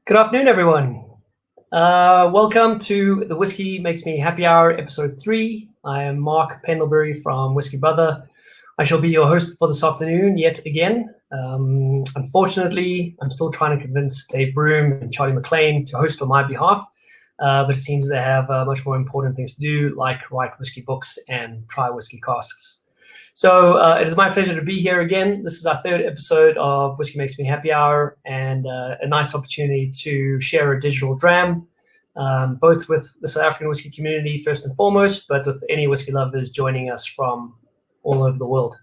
Good afternoon, everyone. Welcome to the Whiskey Makes Me Happy Hour, episode 3. I am Mark Pendlebury from WhiskyBrother. I shall be your host for this afternoon yet again. Unfortunately, I'm still trying to convince Dave Broom and Charlie McLean to host on my behalf, but it seems they have much more important things to do, like write whiskey books and try whiskey casks. So it is my pleasure to be here again. This is our third episode of Whiskey Makes Me Happy Hour, and a nice opportunity to share a digital dram, both with the South African whiskey community first and foremost, but with any whiskey lovers joining us from all over the world.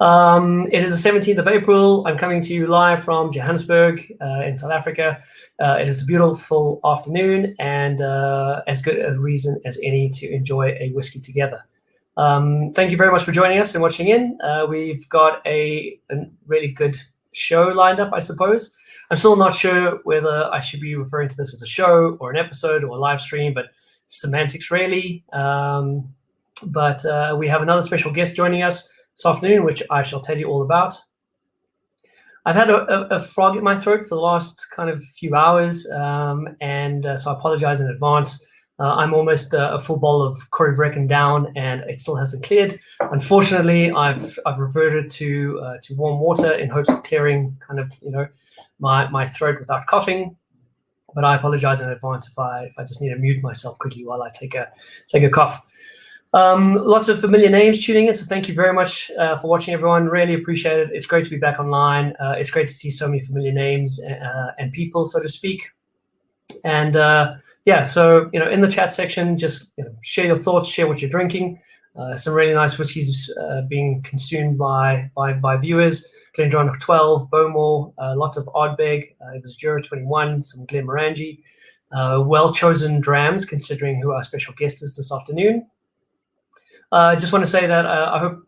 It is the 17th of April. I'm coming to you live from Johannesburg in South Africa. It is a beautiful afternoon and as good a reason as any to enjoy a whiskey together. Thank you very much for joining us and watching in. We've got a really good show lined up, I suppose. I'm still not sure whether I should be referring to this as a show or an episode or a live stream, but semantics really. But we have another special guest joining us this afternoon, which I shall tell you all about. I've had a frog in my throat for the last kind of few hours, and so I apologize in advance. I'm almost a full bowl of Corey Vrecken down, and it still hasn't cleared. Unfortunately, I've reverted to warm water in hopes of clearing kind of my throat without coughing. But I apologize in advance if I just need to mute myself quickly while I take a cough. Lots of familiar names tuning in, so thank you very much for watching, everyone. Really appreciate it. It's great to be back online. It's great to see so many familiar names and people, so to speak. And yeah, so in the chat section, just share your thoughts, share what you're drinking. Some really nice whiskeys being consumed by viewers. Glenmorangie 12, Bowmore, lots of Ardbeg. It was Jura 21, some Glenmorangie. Well chosen drams, considering who our special guest is this afternoon. I just want to say that I hope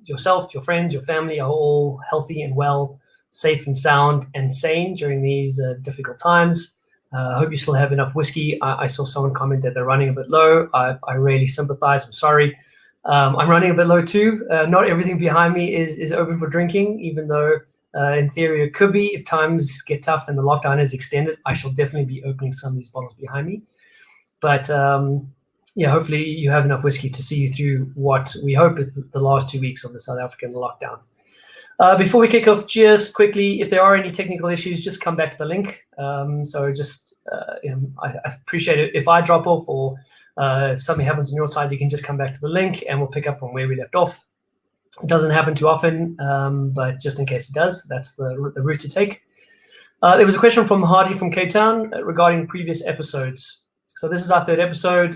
yourself, your friends, your family are all healthy and well, safe and sound and sane during these difficult times. I hope you still have enough whiskey. I saw someone comment that they're running a bit low. I really sympathize. I'm sorry. I'm running a bit low too. Not everything behind me is open for drinking, even though in theory it could be. If times get tough and the lockdown is extended, I shall definitely be opening some of these bottles behind me. But yeah, hopefully you have enough whiskey to see you through what we hope is the last 2 weeks of the South African lockdown. Before we kick off, just quickly, if there are any technical issues, just come back to the link. So just, I appreciate it. If I drop off or if something happens on your side, you can just come back to the link and we'll pick up from where we left off. It doesn't happen too often, but just in case it does, that's the route to take. There was a question from Hardy from Cape Town regarding previous episodes. So this is our third episode.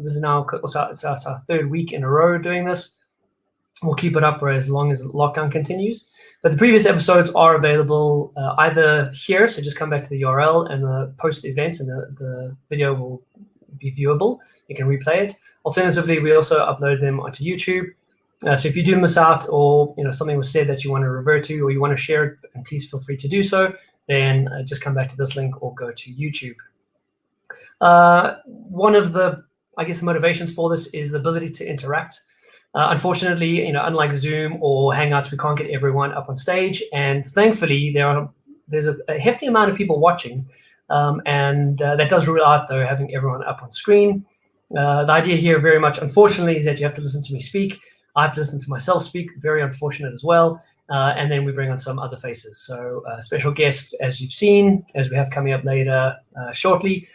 This is now it's our third week in a row doing this. We'll keep it up for as long as the lockdown continues. But the previous episodes are available either here, so just come back to the URL and the post event, and the video will be viewable. You can replay it. Alternatively, we also upload them onto YouTube. So if you do miss out, or something was said that you want to revert to, or you want to share it, and please feel free to do so, then just come back to this link or go to YouTube. One of the, motivations for this is the ability to interact. Unfortunately, unlike Zoom or Hangouts, we can't get everyone up on stage, and thankfully there's a hefty amount of people watching, and that does rule out though having everyone up on screen. The idea here very much, unfortunately, is that you have to listen to me speak. I have to listen to myself speak, very unfortunate as well, and then we bring on some other faces. So special guests, as you've seen, as we have coming up later shortly,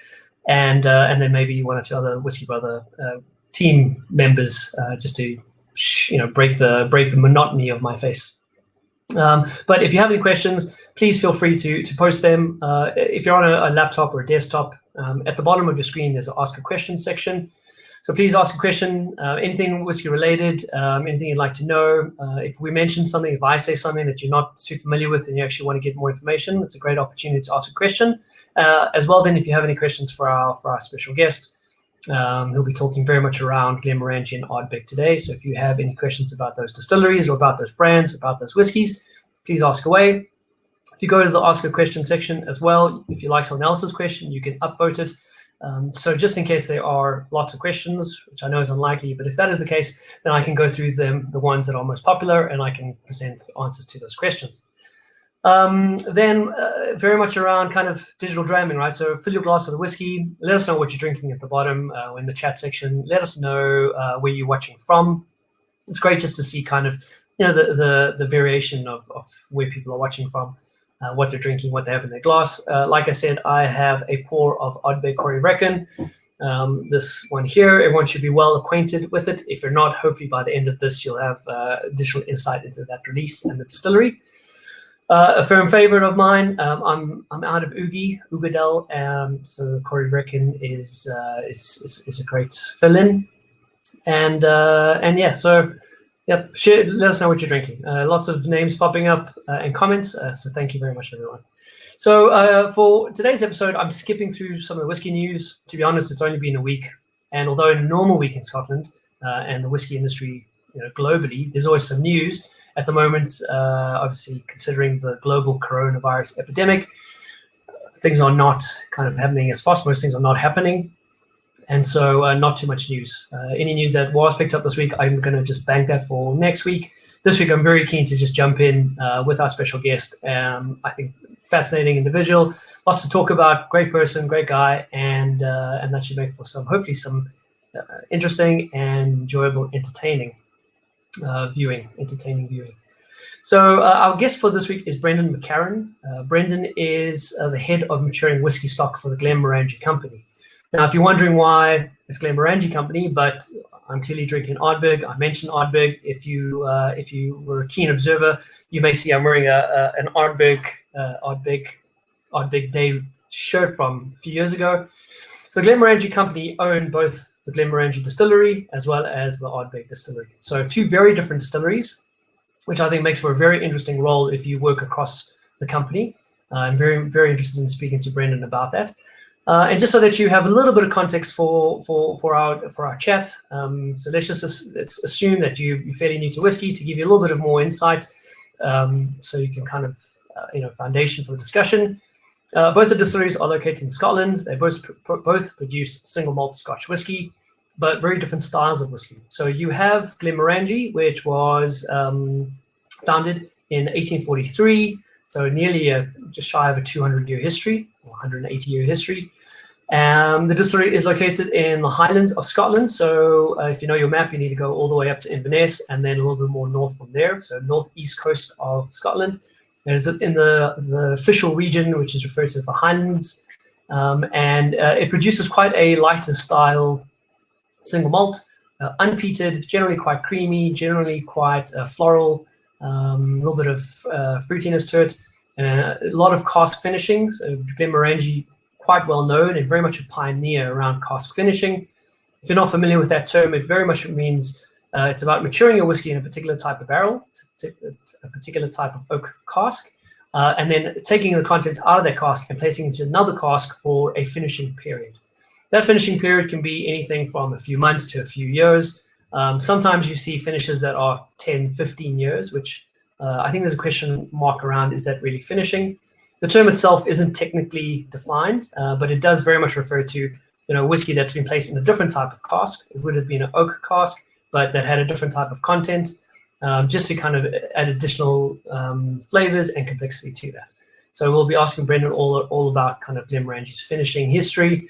and then maybe one or two other WhiskyBrother team members, just to break the monotony of my face. But if you have any questions, please feel free to post them. If you're on a laptop or a desktop, at the bottom of your screen there's an ask a question section. So please ask a question, anything whiskey related, anything you'd like to know. If we mention something, if I say something that you're not too familiar with and you actually want to get more information, it's a great opportunity to ask a question. As well, then, if you have any questions for our special guest, he'll be talking very much around Glenmorangie and Ardbeg today. So if you have any questions about those distilleries or about those brands, about those whiskeys, please ask away. If you go to the ask a question section as well, if you like someone else's question, you can upvote it. So just in case there are lots of questions, which I know is unlikely, but if that is the case, then I can go through the ones that are most popular, and I can present answers to those questions. Then very much around kind of digital dramming, right? So fill your glass with a whiskey. Let us know what you're drinking at the bottom in the chat section. Let us know where you're watching from. It's great just to see kind of, the variation of where people are watching from, what they're drinking, what they have in their glass. Like I said, I have a pour of Ardbeg Corrie Reckon. This one here, everyone should be well acquainted with it. If you're not, hopefully by the end of this, you'll have additional insight into that release and the distillery. A firm favorite of mine. I'm out of Ugadel, so the Corrie Reckon is a great fill-in, and yeah. So yep, let us know what you're drinking. Lots of names popping up and comments. So thank you very much, everyone. So for today's episode, I'm skipping through some of the whiskey news. To be honest, it's only been a week, and although in a normal week in Scotland and the whiskey industry, globally, there's always some news. At the moment, obviously, considering the global coronavirus epidemic, things are not kind of happening as fast. Most things are not happening. And so not too much news. Any news that was picked up this week, I'm going to just bank that for next week. This week, I'm very keen to just jump in with our special guest. I think fascinating individual, lots to talk about, great person, great guy, and that should make for hopefully some interesting and enjoyable, entertaining viewing. So our guest for this week is Brendan McCarron. Brendan is the head of Maturing Whisky Stock for the Glenmorangie Company. Now, if you're wondering why it's Glenmorangie Company, but I'm clearly drinking Ardbeg. I mentioned Ardbeg. If you were a keen observer, you may see I'm wearing an Ardbeg Day shirt from a few years ago. So the Glenmorangie Company owned both the Glenmorangie Distillery as well as the Ardbeg Distillery. So two very different distilleries, which I think makes for a very interesting role if you work across the company. I'm very, very interested in speaking to Brendan about that. And just so that you have a little bit of context for our chat, so let's assume that you're fairly new to whiskey to give you a little bit of more insight, so you can kind of foundation for the discussion. Both the distilleries are located in Scotland. They both produce single malt Scotch whiskey, but very different styles of whiskey. So you have Glenmorangie, which was founded in 1843, so nearly just shy of a 200-year history, or 180-year history. The distillery is located in the Highlands of Scotland. So if you know your map, you need to go all the way up to Inverness and then a little bit more north from there. So northeast coast of Scotland. It's in the official region, which is referred to as the Highlands. And it produces quite a lighter style single malt, unpeated, generally quite creamy, generally quite floral, a little bit of fruitiness to it, and a lot of cask finishing. So Glenmorangie, quite well known and very much a pioneer around cask finishing. If you're not familiar with that term, it very much means it's about maturing your whiskey in a particular type of barrel, a particular type of oak cask, and then taking the contents out of that cask and placing it into another cask for a finishing period. That finishing period can be anything from a few months to a few years. Sometimes you see finishes that are 10, 15 years, which I think there's a question mark around, is that really finishing? The term itself isn't technically defined, but it does very much refer to whiskey that's been placed in a different type of cask. It would have been an oak cask, but that had a different type of content, just to kind of add additional flavors and complexity to that. So we'll be asking Brendan all about kind of Glenmorangie's finishing history,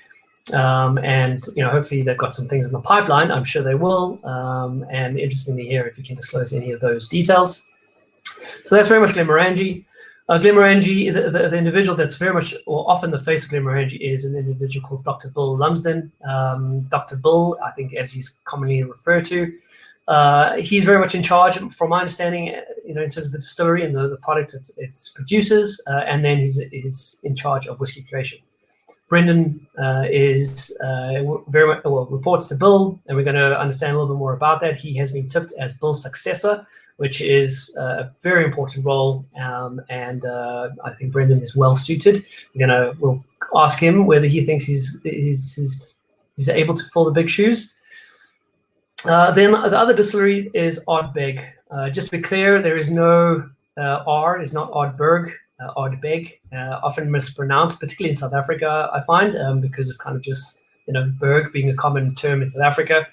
and hopefully they've got some things in the pipeline. I'm sure they will, and interesting to hear if you can disclose any of those details. So that's very much Glenmorangie. Glenmorangie, the individual that's very much, or often the face of Glenmorangie, is an individual called Dr. Bill Lumsden. Dr. Bill, I think, as he's commonly referred to, he's very much in charge, from my understanding, in terms of the distillery and the product it produces, and then he's in charge of whiskey creation. Brendan is very much, reports to Bill, and we're going to understand a little bit more about that. He has been tipped as Bill's successor, which is a very important role, and I think Brendan is well suited. We'll ask him whether he thinks he's able to fill the big shoes. Then the other distillery is Ardbeg. Just to be clear, there is no R. It's not Ardbeg. Ardbeg, often mispronounced, particularly in South Africa, I find, because of kind of just berg being a common term in South Africa.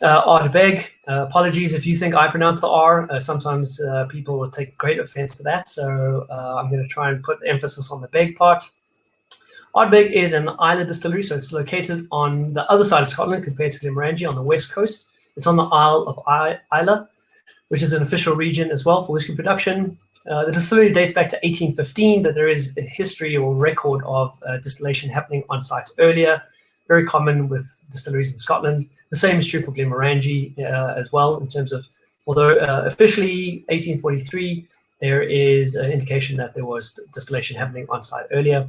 Ardbeg. Apologies if you think I pronounce the R. Sometimes people will take great offense to that, so I'm going to try and put the emphasis on the beg part. Ardbeg is an Islay distillery, so it's located on the other side of Scotland compared to Glenmorangie on the west coast. It's on the Isle of Islay, which is an official region as well for whiskey production. The distillery dates back to 1815, but there is a history or record of distillation happening on site earlier, very common with distilleries in Scotland. The same is true for Glenmorangie as well, in terms of, although officially 1843, there is an indication that there was distillation happening on site earlier.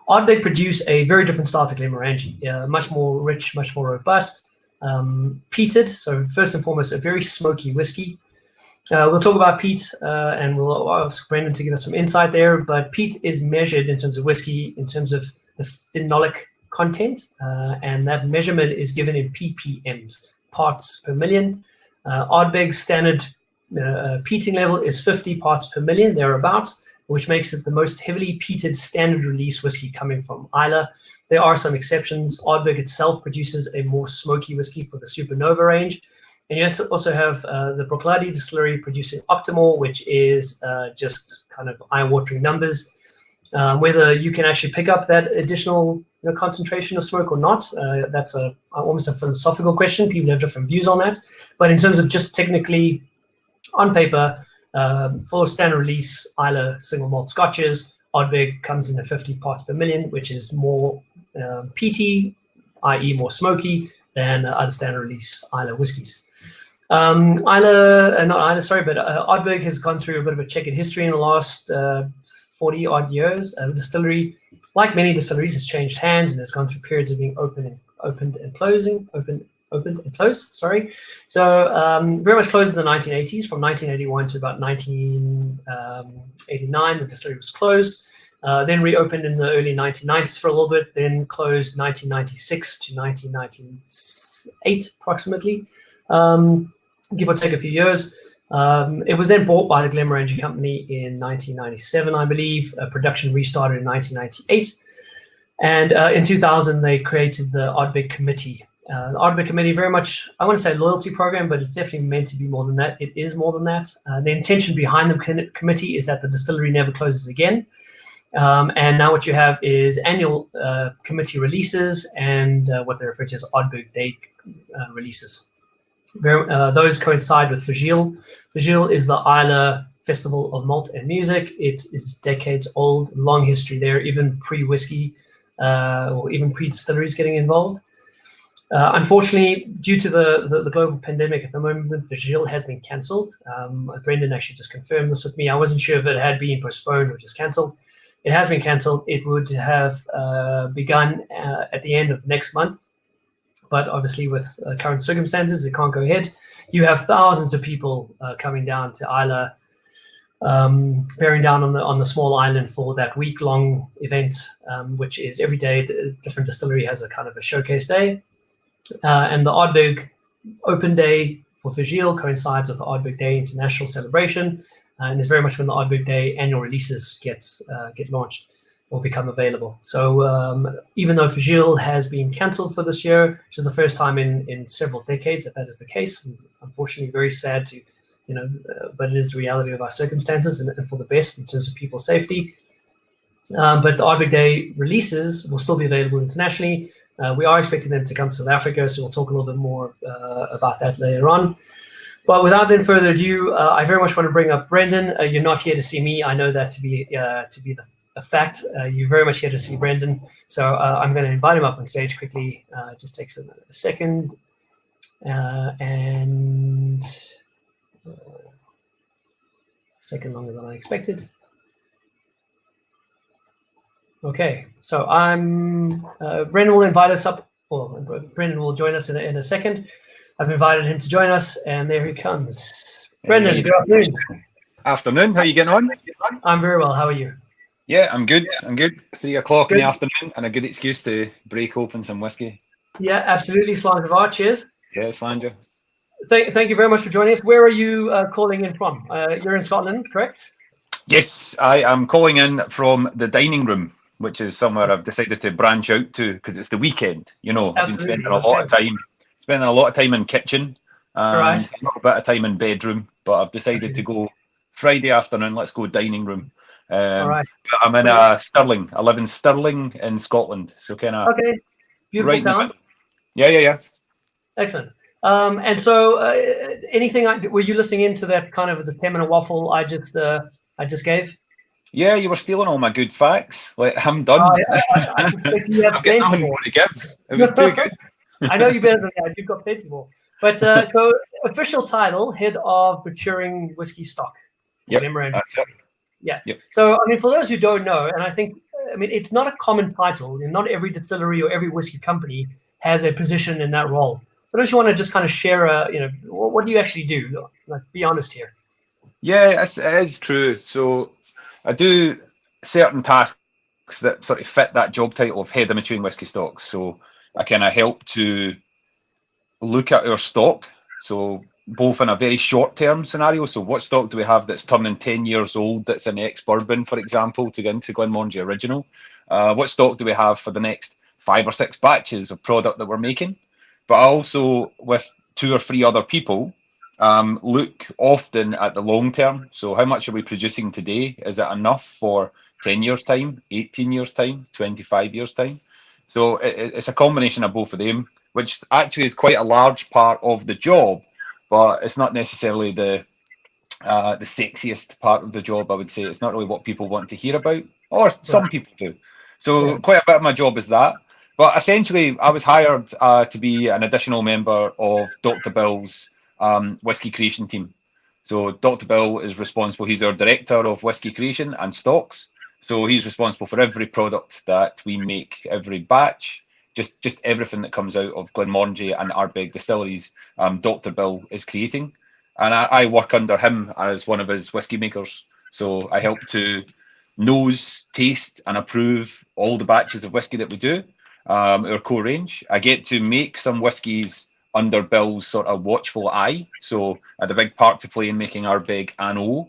Ardbeg produce a very different style to Glenmorangie, much more rich, much more robust, peated. So first and foremost, a very smoky whiskey. We'll talk about peat, and we'll ask Brendan to give us some insight there. But peat is measured in terms of whiskey, in terms of the phenolic content, and that measurement is given in ppms, parts per million. Ardbeg's standard peating level is 50 parts per million, thereabouts, which makes it the most heavily peated standard release whiskey coming from Islay. There are some exceptions. Ardbeg itself produces a more smoky whiskey for the Supernova range. And you also have the Brooklady distillery producing Optimal, which is just kind of eye-watering numbers. Whether you can actually pick up that additional concentration of smoke or not, that's almost a philosophical question. People have different views on that. But in terms of just technically, on paper, for standard release Islay single malt scotches, Ardbeg comes in at 50 parts per million, which is more peaty, i.e. more smoky than other standard release Islay whiskies. Ardbeg has gone through a bit of a checkered history in the last 40 odd years. The distillery, like many distilleries, has changed hands and has gone through periods of being opened and closed. So very much closed in the 1980s. From 1981 to about 1989, the distillery was closed. Then reopened in the early 1990s for a little bit. Then closed 1996 to 1998, approximately, give or take a few years. It was then bought by the Glenmorangie Company in 1997, I believe. Production restarted in 1998. And in 2000, they created the Ardbeg Committee. The Ardbeg Committee, very much, I want to say loyalty program, but it's definitely meant to be more than that. It is more than that. The intention behind the committee is that the distillery never closes again. And now what you have is annual committee releases and what they refer to as Ardbeg Day releases. Those coincide with Vigil. Vigil is the Islay Festival of Malt and Music. It is decades old, long history there, even pre-whiskey or even pre-distilleries getting involved. Unfortunately, due to the global pandemic at the moment, Vigil has been cancelled. Brendan actually just confirmed this with me. I wasn't sure if it had been postponed or just cancelled. It has been cancelled. It would have begun at the end of next month. But obviously with current circumstances, it can't go ahead. You have thousands of people coming down to Islay, bearing down on the small island for that week-long event, which is every day. A different distillery has a kind of a showcase day. And the Ardbeg Open Day for Vigil coincides with the Ardbeg Day International Celebration, and is very much when the Ardbeg Day annual releases get launched or become available. So even though Vigil has been cancelled for this year, which is the first time in several decades that is the case, and unfortunately very sad to, but it is the reality of our circumstances and for the best in terms of people's safety. But the Ardbeg Day releases will still be available internationally. We are expecting them to come to South Africa, so we'll talk a little bit more about that later on. But without then further ado, I very much want to bring up Brendan. You're not here to see me. I know that to be a fact. You're very much here to see Brendan. So I'm going to invite him up on stage quickly. It just takes a second. And a second longer than I expected. Okay, so Brendan will invite us up. Well, Brendan will join us in a second. I've invited him to join us, and there he comes. Brendan, good afternoon. Afternoon. How are you getting on? I'm very well. How are you? Yeah, I'm good. 3 o'clock in the afternoon, and a good excuse to break open some whiskey. Yeah, absolutely. Slange of art. Cheers. Yeah, Slange. Thank you very much for joining us. Where are you calling in from? You're in Scotland, correct? Yes, I am calling in from the dining room, which is somewhere I've decided to branch out to because it's the weekend. I've been spending a lot of time spending a lot of time in kitchen and Right. a little bit of time in bedroom. But I've decided to go Friday afternoon. Let's go dining room. All right. But I'm in Stirling. I live in Stirling in Scotland, so kind of Beautiful right in the town. middle. Yeah. Excellent. And so, anything? Were you listening into that kind of the 10-minute waffle I just gave? Yeah, you were stealing all my good facts. Like, I'm done. I suspect you have I've got nothing more to give. It was too good. I know you better than that. You've got plenty more. But so, official title: Head of Maturing Whisky Stock. Yep, Glenmorangie. that's it. Yeah. Yep. So, I mean, for those who don't know, and I mean, it's not a common title. Not every distillery or every whiskey company has a position in that role. So, don't you want to just kind of share, what do you actually do? Like, be honest here. Yeah, it is true. So I do certain tasks that sort of fit that job title of head of maturing whisky stock. So I kind of help to look at our stock. So both in a very short-term scenario. So what stock do we have that's turning 10 years old that's an ex-bourbon, for example, to get into Glenmorangie Original? What stock do we have for the next 5 or 6 batches of product that we're making? But also with 2 or 3 other people, look often at the long term. So how much are we producing today? Is it enough for 10 years time, 18 years time, 25 years time? So it's a combination of both of them, which actually is quite a large part of the job, but it's not necessarily the sexiest part of the job. I would say it's not really what people want to hear about, or some people do. So quite a bit of my job is that. But essentially, I was hired to be an additional member of Dr. Bill's whiskey creation team. So Dr. Bill is responsible. He's our director of whiskey creation and stocks. So he's responsible for every product that we make, every batch, just everything that comes out of Glenmorangie and Ardbeg distilleries. Dr. Bill is creating, and I work under him as one of his whiskey makers. So I help to nose, taste, and approve all the batches of whiskey that we do. Our core range. I get to make some whiskies under Bill's sort of watchful eye. So I had a big part to play in making Ardbeg Anno,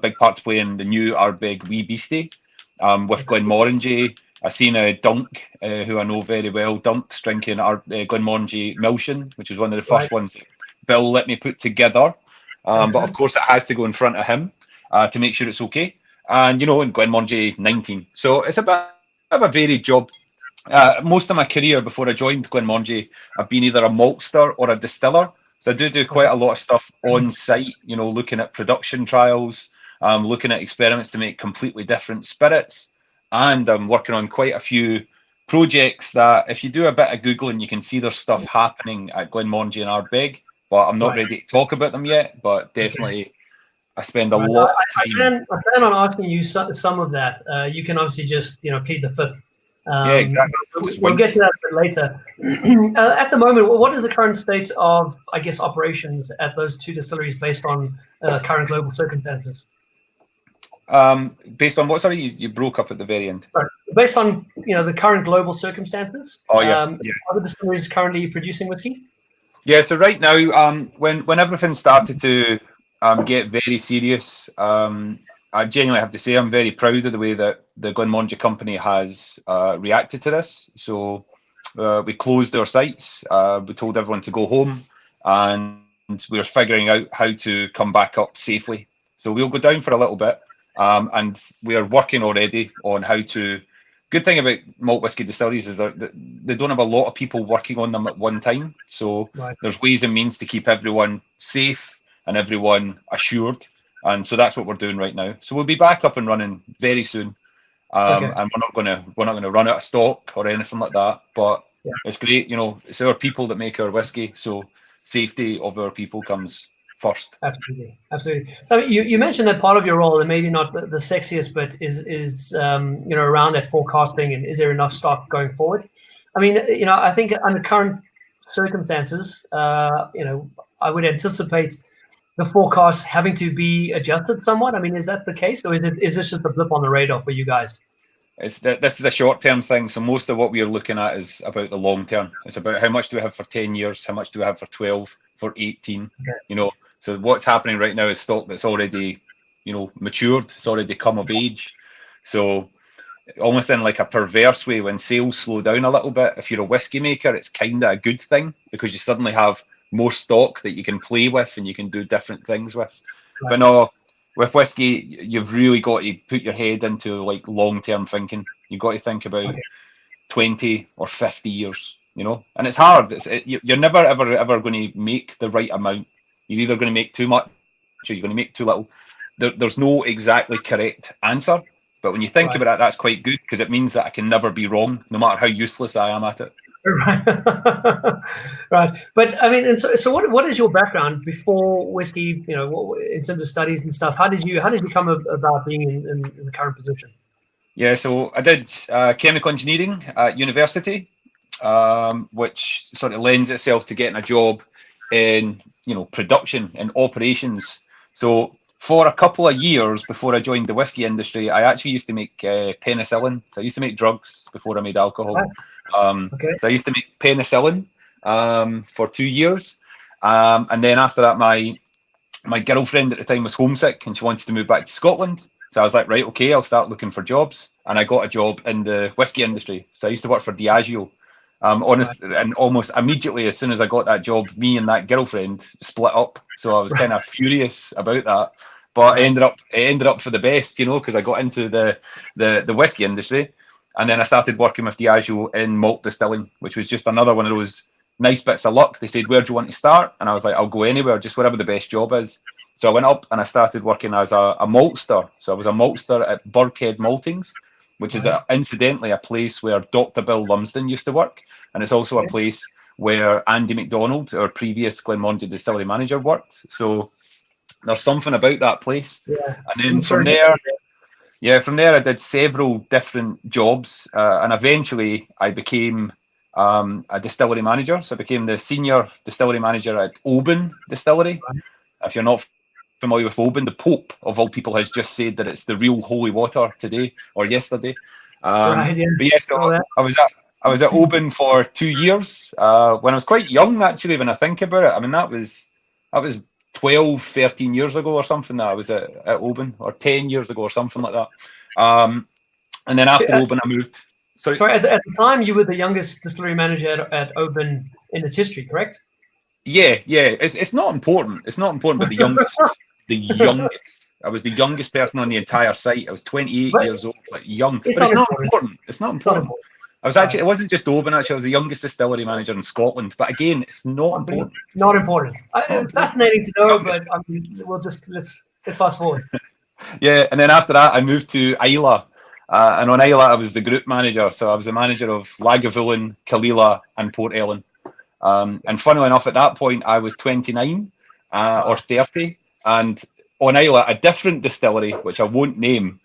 big part to play in the new Ardbeg Wee Beastie. With Glenmorangie, I seen Dunk, who I know very well. Dunk's drinking Glenmorangie Milton, which is one of the first ones that Bill let me put together. But of course, it has to go in front of him to make sure it's okay. And, in Glenmorangie 19. So it's a bit of a varied job. Most of my career before I joined Glenmorangie, I've been either a maltster or a distiller. So I do quite a lot of stuff on site, looking at production trials, looking at experiments to make completely different spirits. And I'm working on quite a few projects that if you do a bit of Googling, you can see there's stuff happening at Glenmorangie and Ardbeg, but I'm not ready to talk about them yet, but definitely I spend a lot of time. I plan on asking you some of that. You can obviously just, plead the fifth. Yeah, exactly. We'll get to that a bit later. At the moment, what is the current state of, I guess, operations at those 2 distilleries based on current global circumstances? Based on what? Sorry, you broke up at the very end. Sorry. Based on the current global circumstances. Oh yeah. Are the distilleries currently producing whiskey? Yeah. So right now, when everything started to get very serious, I genuinely have to say I'm very proud of the way that the Glenmorangie company has reacted to this. So we closed our sites. We told everyone to go home, and we're figuring out how to come back up safely. So we'll go down for a little bit, and we are working already on how to. Good thing about malt whiskey distilleries is that they don't have a lot of people working on them at one time. So there's ways and means to keep everyone safe and everyone assured. And so that's what we're doing right now. So we'll be back up and running very soon, and we're not gonna run out of stock or anything like that. But it's great, it's our people that make our whiskey, so safety of our people comes first. Absolutely. So you mentioned that part of your role, and maybe not the sexiest, but is around that forecasting and is there enough stock going forward? I mean, I think under current circumstances, I would anticipate the forecast having to be adjusted somewhat. I mean, is that the case, or is this just a blip on the radar for you guys? This is a short-term thing. So most of what we are looking at is about the long term. It's about how much do we have for 10 years, how much do we have for 12, for 18. So what's happening right now is stock that's already, matured. It's already come of age. So almost in like a perverse way, when sales slow down a little bit, if you're a whiskey maker, it's kind of a good thing, because you suddenly have more stock that you can play with and you can do different things with. Right. But no, with whiskey, you've really got to put your head into like long-term thinking. You've got to think about 20 or 50 years, you know, and it's hard. You're never, ever going to make the right amount. You're either going to make too much or you're going to make too little. There's no exactly correct answer. But when you think about that, that's quite good, because it means that I can never be wrong, no matter how useless I am at it. Right. Right. But I mean, and so what is your background before whiskey, you know, in terms of studies and stuff? How did you come about being in the current position? Yeah, so I did chemical engineering at university, which sort of lends itself to getting a job in, you know, production and operations. So for a couple of years before I joined the whiskey industry, I actually used to make penicillin. So I used to make drugs before I made alcohol. So I used to make penicillin for 2 years. And then after that, my girlfriend at the time was homesick and she wanted to move back to Scotland. So I was like, right, okay, I'll start looking for jobs. And I got a job in the whiskey industry. So I used to work for Diageo. And almost immediately, as soon as I got that job, me and that girlfriend split up. So I was kind of furious about that. But it ended up for the best, you know, because I got into the whiskey industry. And then I started working with Diageo in malt distilling, which was just another one of those nice bits of luck. They said, where do you want to start? And I was like, I'll go anywhere, just wherever the best job is. So I went up and I started working as a maltster. So I was a maltster at Burkhead Maltings, which is incidentally a place where Dr. Bill Lumsden used to work. And it's also a place where Andy McDonald, our previous Glenmorangie distillery manager, worked. So there's something about that place. And then from there I did several different jobs. And eventually I became a distillery manager. So I became the senior distillery manager at Oban Distillery. If you're not familiar with Oban, the Pope of all people has just said that it's the real holy water today or yesterday. But yeah, so I was at Oban for 2 years when I was quite young, actually, when I think about it. I mean, that was 12, 13 years ago or something that I was at Oban, or 10 years ago or something like that. And then after Oban, I moved. Sorry, at the time, you were the youngest distillery manager at Oban in its history, correct? Yeah. It's not important. It's not important, but the youngest. I was the youngest person on the entire site. I was 28 years old, like young. But it's not important. It's not important. I was actually, it wasn't just Oban, actually, I was the youngest distillery manager in Scotland. But again, it's not important. Not important. Fascinating to know, but I mean, let's fast forward. Yeah, and then after that, I moved to Islay. And on Islay, I was the group manager. So I was the manager of Lagavulin, Kalila, and Port Ellen. And funnily enough, at that point, I was 29 or 30. And on Islay, a different distillery, which I won't name,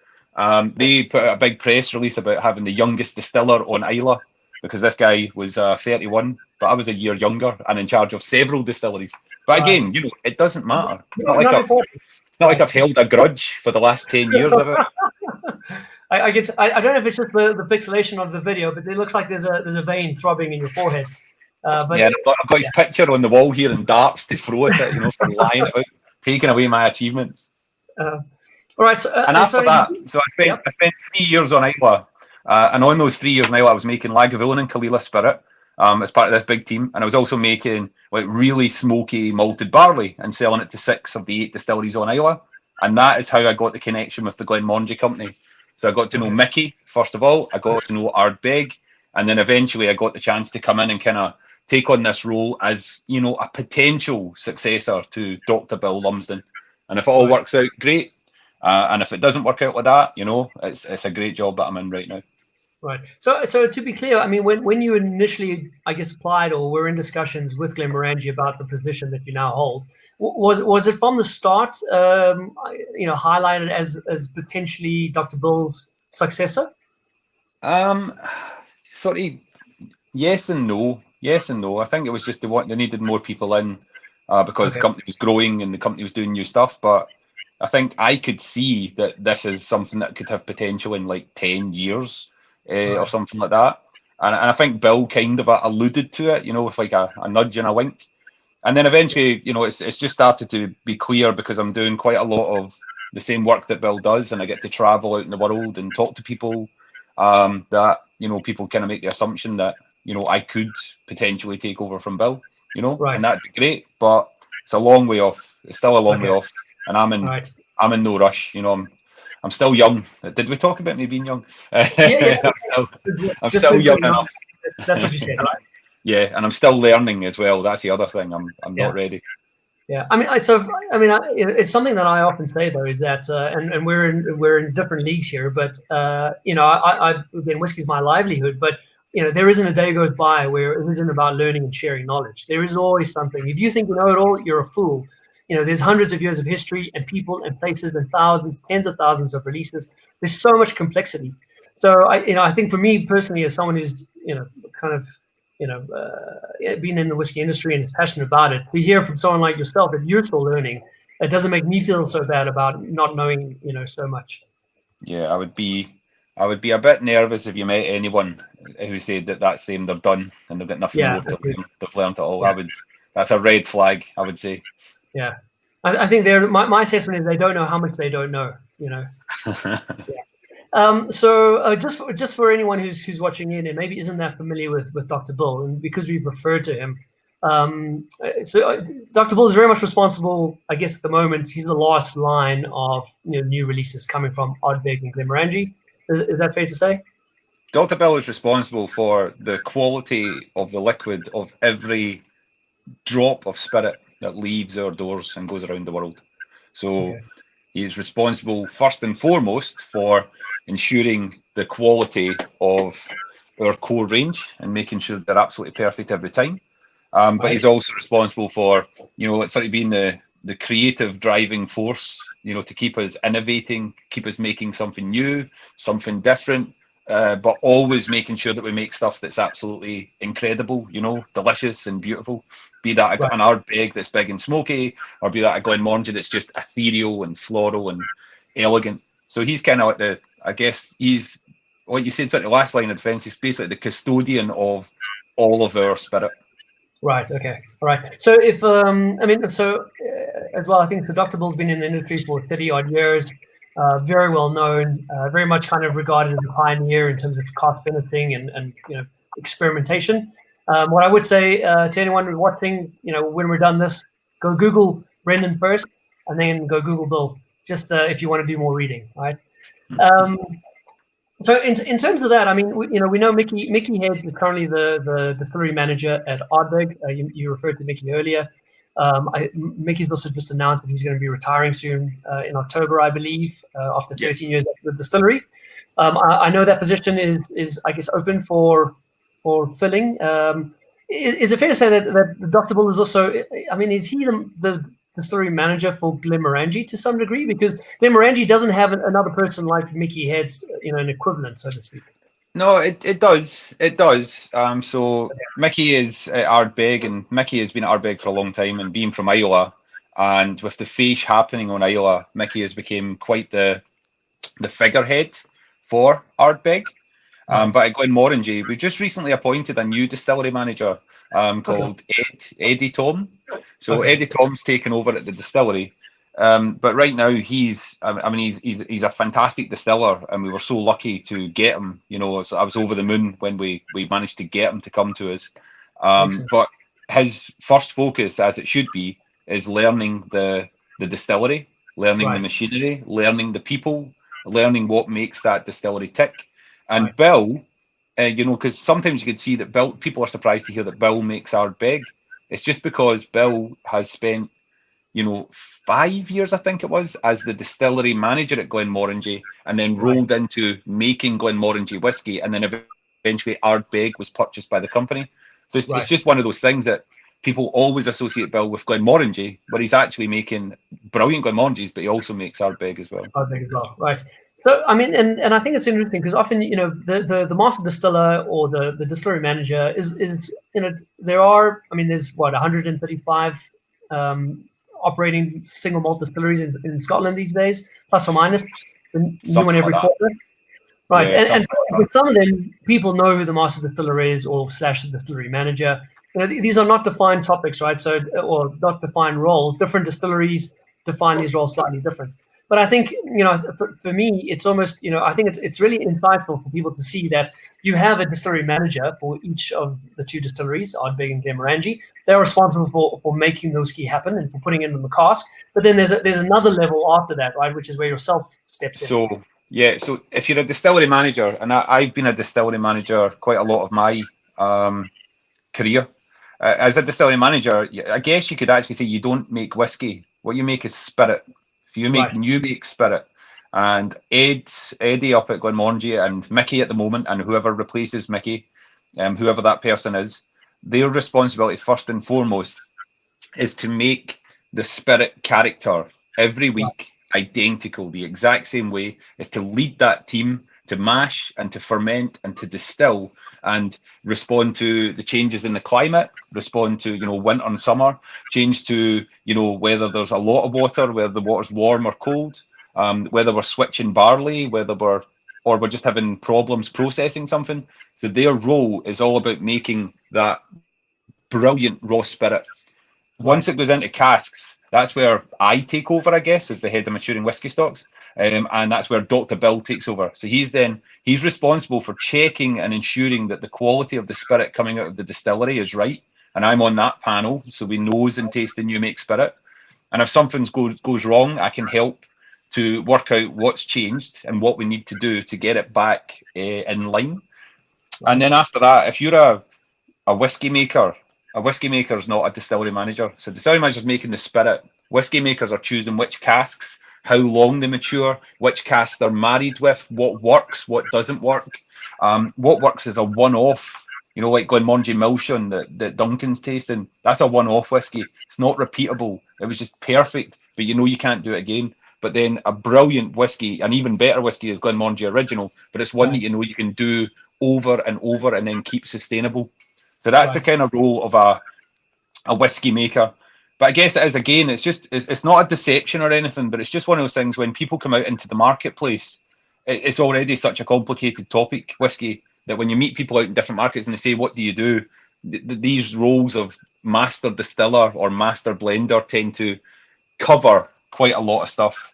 they put out a big press release about having the youngest distiller on Islay, because this guy was 31, but I was a year younger and in charge of several distilleries. But again, you know, it doesn't matter. It's not like I've held a grudge for the last 10 years of it. I don't know if it's just the pixelation of the video, but it looks like there's a vein throbbing in your forehead. But yeah, I've got his picture on the wall here in darts to throw at it, you know, for lying about taking away my achievements. All right. So, and after that, I spent 3 years on Islay, and on those 3 years in Islay, I was making Lagavulin and Kalila Spirit as part of this big team, and I was also making like really smoky malted barley and selling it to 6 of the 8 distilleries on Islay, and that is how I got the connection with the Glenmorangie company. So I got to know Mickey first of all. I got to know Ardbeg, and then eventually I got the chance to come in and kind of take on this role as, you know, a potential successor to Dr. Bill Lumsden. And if it all works out, great. And if it doesn't work out like that, you know, it's a great job that I'm in right now. Right. So to be clear, I mean, when you initially, I guess, applied or were in discussions with Glenmorangie about the position that you now hold, was it from the start, you know, highlighted as potentially Dr. Bill's successor? Sort of yes and no. Yes and no. I think it was just they needed more people in because the company was growing and the company was doing new stuff. But I think I could see that this is something that could have potential in like 10 years or something like that. And I think Bill kind of alluded to it, you know, with like a nudge and a wink. And then eventually, you know, it's just started to be clear because I'm doing quite a lot of the same work that Bill does, and I get to travel out in the world and talk to people. that, you know, people kind of make the assumption that, you know, I could potentially take over from Bill, you know, Right. and that'd be great, but it's a long way off. It's still a long way Okay. off, and I'm Right. in no rush. You know, I'm still young. Did we talk about me being young? Yeah. I'm Just still to young put it on, enough. that's what you said, right? Yeah, and I'm still learning as well. That's the other thing. I'm Yeah. not ready. Yeah, I mean, it's something that I often say though is that, and we're in different leagues here, but you know, again, whiskey is my livelihood, but you know, there isn't a day goes by where it isn't about learning and sharing knowledge. There is always something. If you think you know it all, you're a fool. You know, there's hundreds of years of history and people and places and thousands, tens of thousands of releases. There's so much complexity. So I think for me personally, as someone who's, you know, kind of, you know, being in the whiskey industry and is passionate about it, to hear from someone like yourself that you're still learning, it doesn't make me feel so bad about not knowing, you know, so much. Yeah, I would be a bit nervous if you met anyone who said that that's them, they're done, and they've got nothing more to learn. They've learned it all. Yeah. That's a red flag, I would say. Yeah, I think my assessment is they don't know how much they don't know. You know. Yeah. So just for anyone who's watching in and maybe isn't that familiar with Dr. Bill, and because we've referred to him, Dr. Bill is very much responsible, I guess, at the moment. He's the last line of, you know, new releases coming from Ardbeg and Glenmorangie. Is that fair to say? Dr. Bill is responsible for the quality of the liquid of every drop of spirit that leaves our doors and goes around the world. So he is responsible first and foremost for ensuring the quality of our core range and making sure they're absolutely perfect every time. But he's also responsible for, you know, sort of being the creative driving force, you know, to keep us innovating, keep us making something new, something different, but always making sure that we make stuff that's absolutely incredible, you know, delicious and beautiful. Be that an Ardbeg that's big and smoky, or be that a Glenmorangie that's just ethereal and floral and elegant. So he's kind of like I guess he's, what you said, sort of last line of defense, he's basically the custodian of all of our spirit. Right. Okay. All right. So if as well, I think Dr. Bill's been in the industry for 30 odd years, very well known, very much kind of regarded as a pioneer in terms of cask finishing and you know, experimentation. What I would say to anyone watching, you know, when we're done this, go Google Brendan first, and then go Google Bill, just if you want to do more reading, right? So in terms of that, I mean, we know Mickey Heads is currently the distillery manager at Ardbeg. You referred to Mickey earlier. Mickey's also just announced that he's going to be retiring soon in October, I believe, after 13 years at the distillery. I know that position is I guess open for filling. Is it fair to say that Dr. Bill is also? I mean, is he the distillery manager for Glenmorangie to some degree, because Glenmorangie doesn't have another person like Mickey Heads, you know, an equivalent, so to speak. No, it does. It does. So Mickey is at Ardbeg, and Mickey has been at Ardbeg for a long time, and being from Islay, and with the Fèis happening on Islay, Mickey has become quite the figurehead for Ardbeg. But at Glenmorangie, we just recently appointed a new distillery manager called Eddie Tom. So Eddie Tom's taken over at the distillery. But right now he's a fantastic distiller, and we were so lucky to get him. You know, so I was over the moon when we managed to get him to come to us. But his first focus, as it should be, is learning the distillery, learning the machinery, learning the people, learning what makes that distillery tick. And Bill, you know, because sometimes you can see that Bill, people are surprised to hear that Bill makes Ardbeg. It's just because Bill has spent, you know, 5 years, I think it was, as the distillery manager at Glenmorangie, and then rolled into making Glenmorangie whiskey, and then eventually Ardbeg was purchased by the company. So it's just one of those things that people always associate Bill with Glenmorangie, but he's actually making brilliant Glenmorangies, but he also makes Ardbeg as well. Ardbeg as well, right. So, I mean, and I think it's interesting because often, you know, the master distiller or the distillery manager is, you know, there's 135 operating single malt distilleries in Scotland these days, plus or minus, new one every quarter. Right, yeah, and with some of them, people know who the master distiller is or / the distillery manager. You know, these are not defined topics, right? So, or not defined roles. Different distilleries define these roles slightly different. But I think, for me, it's almost, I think it's really insightful for people to see that you have a distillery manager for each of the two distilleries, Ardbeg and Glenmorangie. They're responsible for making the whiskey happen and for putting it in the cask. But then there's another level after that, right, which is where yourself steps in. So if you're a distillery manager, and I've been a distillery manager quite a lot of my career. As a distillery manager, I guess you could actually say you don't make whiskey. What you make is spirit. So you make spirit. And Eddie up at Glenmorangie and Mickey at the moment, and whoever replaces Mickey, whoever that person is, their responsibility first and foremost is to make the spirit character every week identical, the exact same way, is to lead that team to mash and to ferment and to distill and respond to the changes in the climate, respond to, winter and summer, change to, whether there's a lot of water, whether the water's warm or cold, whether we're switching barley, whether we're just having problems processing something. So their role is all about making that brilliant raw spirit. Once it goes into casks, that's where I take over, I guess, as the head of Maturing Whisky Stocks. And that's where Dr. Bill takes over. So he's responsible for checking and ensuring that the quality of the spirit coming out of the distillery is right. And I'm on that panel, so we nose and taste the new make spirit. And if something goes wrong, I can help to work out what's changed and what we need to do to get it back in line. And then after that, if you're a whiskey maker is not a distillery manager. So distillery manager is making the spirit. Whiskey makers are choosing which casks, how long they mature, which casks they're married with, what works, what doesn't work. What works is a one-off, like Glenmorangie Milshon that Duncan's tasting. That's a one-off whiskey. It's not repeatable. It was just perfect, but you can't do it again. But then a brilliant whiskey, an even better whiskey, is Glenmorangie Original, but it's one that you can do over and over and then keep sustainable. So that's the kind of role of a whiskey maker. But I guess it is, again, it's not a deception or anything, but it's just one of those things when people come out into the marketplace, it's already such a complicated topic, whiskey, that when you meet people out in different markets and they say, what do you do? These roles of master distiller or master blender tend to cover quite a lot of stuff.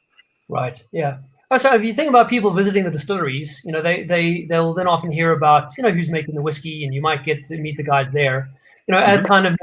Right, yeah. So if you think about people visiting the distilleries, they'll then often hear about, who's making the whiskey, and you might get to meet the guys there. As kind of,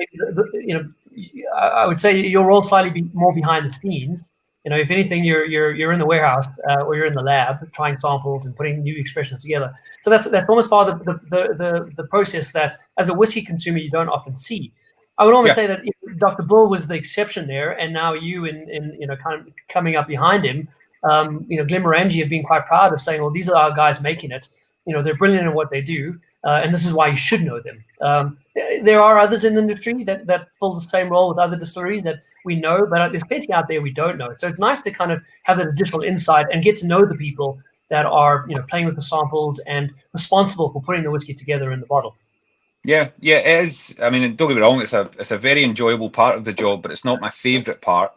I would say your role slightly more behind the scenes. If anything, you're in the warehouse or you're in the lab trying samples and putting new expressions together. So that's almost part of the process that, as a whiskey consumer, you don't often see. I would almost say that Dr. Bull was the exception there, and now you in kind of coming up behind him. Glenmorangie have been quite proud of saying, well, these are our guys making it. They're brilliant in what they do, and this is why you should know them. There are others in the industry that fill the same role with other distilleries that we know, but there's plenty out there we don't know. So it's nice to kind of have that additional insight and get to know the people that are playing with the samples and responsible for putting the whiskey together in the bottle. Yeah, it is. I mean, don't get me wrong, it's a very enjoyable part of the job, but it's not my favourite part.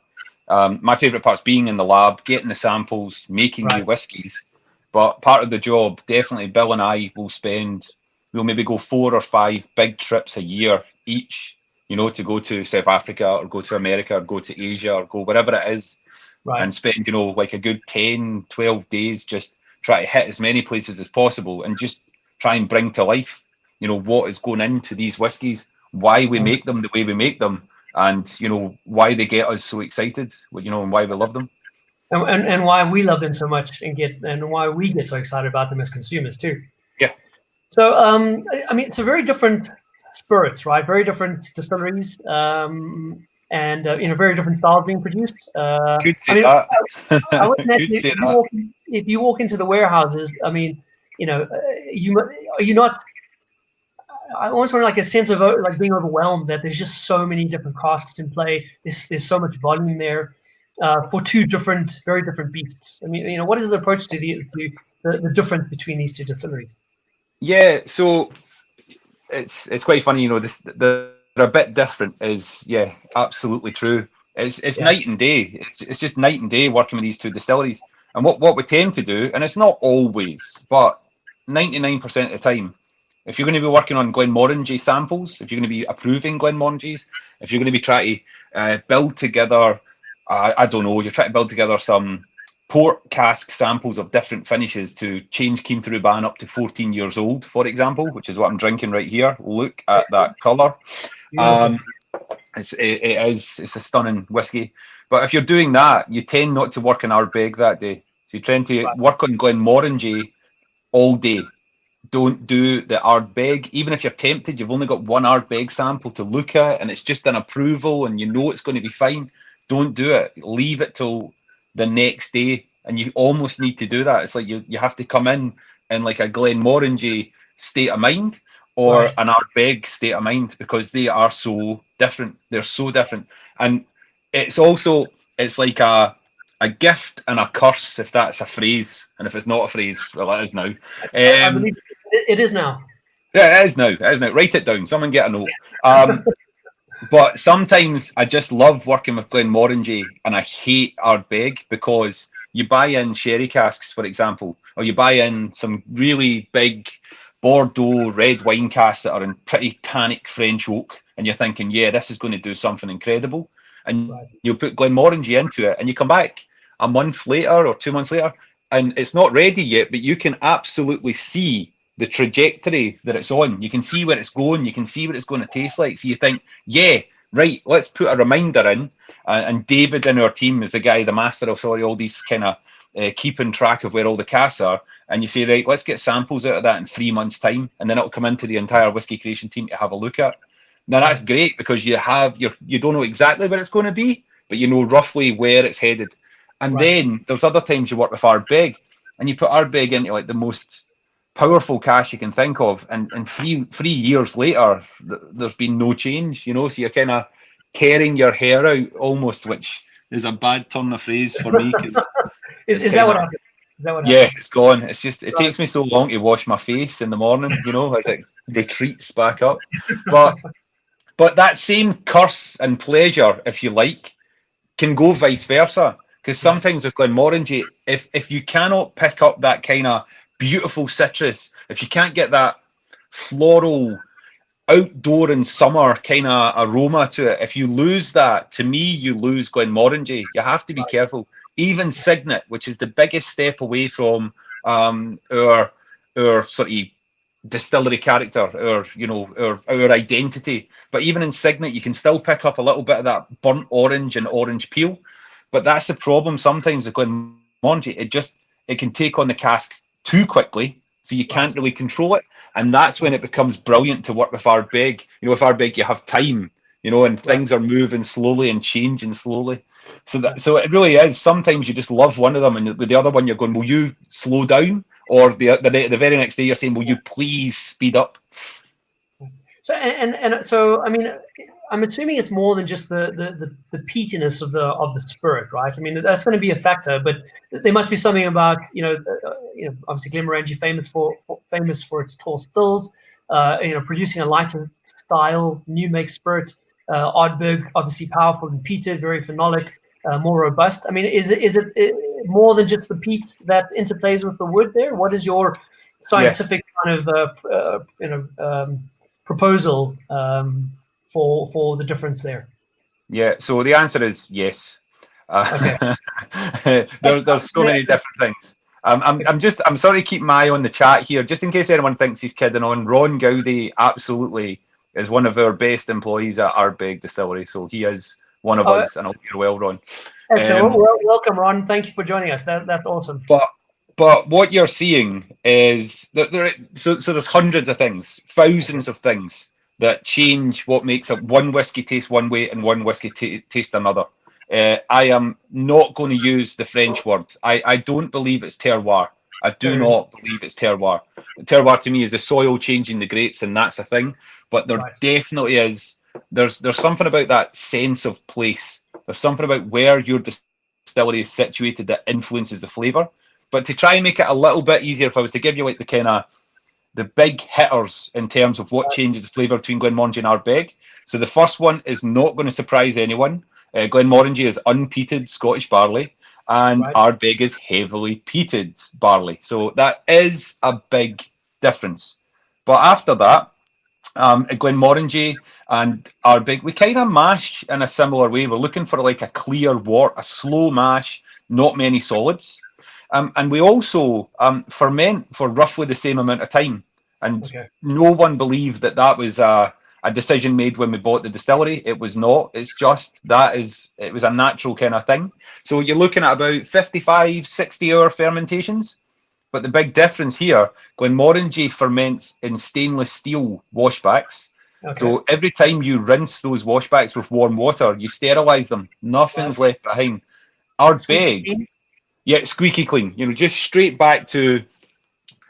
My favourite part's being in the lab, getting the samples, making new whiskies. But part of the job, definitely Bill and I we'll maybe go 4 or 5 big trips a year each, to go to South Africa or go to America or go to Asia or go wherever it is, and spend, like a good 10, 12 days just try to hit as many places as possible and just try and bring to life, what is going into these whiskies, why we make them the way we make them, and why they get us so excited, and why we love them, and why we love them so much, and why we get so excited about them as consumers too. Yeah. So I mean, it's a very different spirits, right? Very different distilleries, and very different styles being produced. Could say that. I would imagine if you walk into the warehouses, I mean, you're not. I almost want like a sense of like being overwhelmed that there's just so many different casks in play. There's so much volume there for two very different beasts. I mean, what is the approach to the difference between these two distilleries? Yeah, so it's quite funny. They're a bit different. Is absolutely true. It's night and day. It's just night and day working with these two distilleries. And what we tend to do, and it's not always, but 99% of the time, if you're going to be working on Glenmorangie samples, if you're going to be approving Glenmorangies, if you're going to be trying to build together, I don't know, you're trying to build together some port cask samples of different finishes to change Keem to Ruban up to 14 years old, for example, which is what I'm drinking right here. Look at that colour. It's a stunning whiskey. But if you're doing that, you tend not to work on Ardbeg that day. So you tend to work on Glenmorangie all day. Don't do the Ardbeg. Even if you're tempted, you've only got one Ardbeg sample to look at, and it's just an approval, and you know it's going to be fine. Don't do it. Leave it till the next day, and you almost need to do that. It's like you have to come in like a Glenmorangie state of mind or an Ardbeg state of mind, because they are so different. They're so different, and it's like a gift and a curse, if that's a phrase. And if it's not a phrase, well, it is now. I believe it is now. Yeah, it is now. It is now. Write it down. Someone get a note. But sometimes I just love working with Glenmorangie, and I hate Ardbeg, because you buy in sherry casks, for example, or you buy in some really big Bordeaux red wine casks that are in pretty tannic French oak, and you're thinking, yeah, this is going to do something incredible. And you'll put Glenmorangie into it, and you come back a month later or 2 months later, and it's not ready yet, but you can absolutely see the trajectory that it's on. You can see where it's going. You can see what it's going to taste like. So you think, yeah, right, let's put a reminder in. And David in our team is the master of all these kind of keeping track of where all the casks are. And you say, right, let's get samples out of that in 3 months' time. And then it'll come into the entire Whiskey Creation team to have a look at. Now, that's great, because you don't know exactly where it's going to be, but you know roughly where it's headed. And then there's other times you work with Ardbeg, and you put Ardbeg into like the most powerful cask you can think of, and 3 years later, there's been no change, so you're kind of tearing your hair out almost, which is a bad turn of phrase for me. Is that what happened? Yeah, it's gone. It's just, it takes me so long to wash my face in the morning, as it retreats back up. But that same curse and pleasure, if you like, can go vice versa. Because sometimes with Glenmorangie, if you cannot pick up that kind of beautiful citrus, if you can't get that floral, outdoor and summer kind of aroma to it, if you lose that, to me, you lose Glenmorangie. You have to be careful. Even Signet, which is the biggest step away from our sort of distillery character, our identity. But even in Signet, you can still pick up a little bit of that burnt orange and orange peel. But that's the problem sometimes with Glenmorangie. It can take on the cask too quickly, so you can't really control it. And that's when it becomes brilliant to work with Ardbeg. With Ardbeg, you have time, and things are moving slowly and changing slowly. So it really is. Sometimes you just love one of them, and with the other one, you're going, will you slow down? Or the very next day, you're saying, will you please speed up? So I mean, I'm assuming it's more than just the peatiness of the spirit, right? I mean, that's going to be a factor, but there must be something about obviously Glenmorangie famous for its tall stills, producing a lighter style new make spirit. Ardbeg obviously powerful and peated, very phenolic, more robust. I mean, is it more than just the peat that interplays with the wood there? What is your scientific kind of proposal for the difference there? Yeah, so the answer is yes. There's so many different things. I'm sorry, keep my eye on the chat here, just in case anyone thinks he's kidding on. Ron Gowdy absolutely is one of our best employees at Ardbeg Distillery, so he is one of us, and I hope you're well, Ron. Excellent. Welcome, Ron. Thank you for joining us. That's awesome. But what you're seeing is that there's hundreds of things, thousands of things that change what makes one whiskey taste one way and one whiskey taste another. I am not going to use the French word. I don't believe it's terroir. I do not believe it's terroir. Terroir to me is the soil changing the grapes, and that's a thing. But there definitely is. There's something about that sense of place. There's something about where your distillery is situated that influences the flavour. But to try and make it a little bit easier, if I was to give you like the big hitters in terms of what changes the flavour between Glenmorangie and Ardbeg. So the first one is not going to surprise anyone. Glenmorangie is unpeated Scottish barley, and Ardbeg is heavily peated barley. So that is a big difference. But after that, Glenmorangie and Ardbeg, we kind of mash in a similar way. We're looking for like a clear wort, a slow mash, not many solids. And we also ferment for roughly the same amount of time. And no one believed that that was a decision made when we bought the distillery. It was not. It's just it was a natural kind of thing. So you're looking at about 55, 60-hour fermentations. But the big difference here, Glenmorangie ferments in stainless steel washbacks. So every time you rinse those washbacks with warm water, you sterilise them. Nothing's left behind. Ardbeg, yeah, squeaky clean. You know, just straight back to.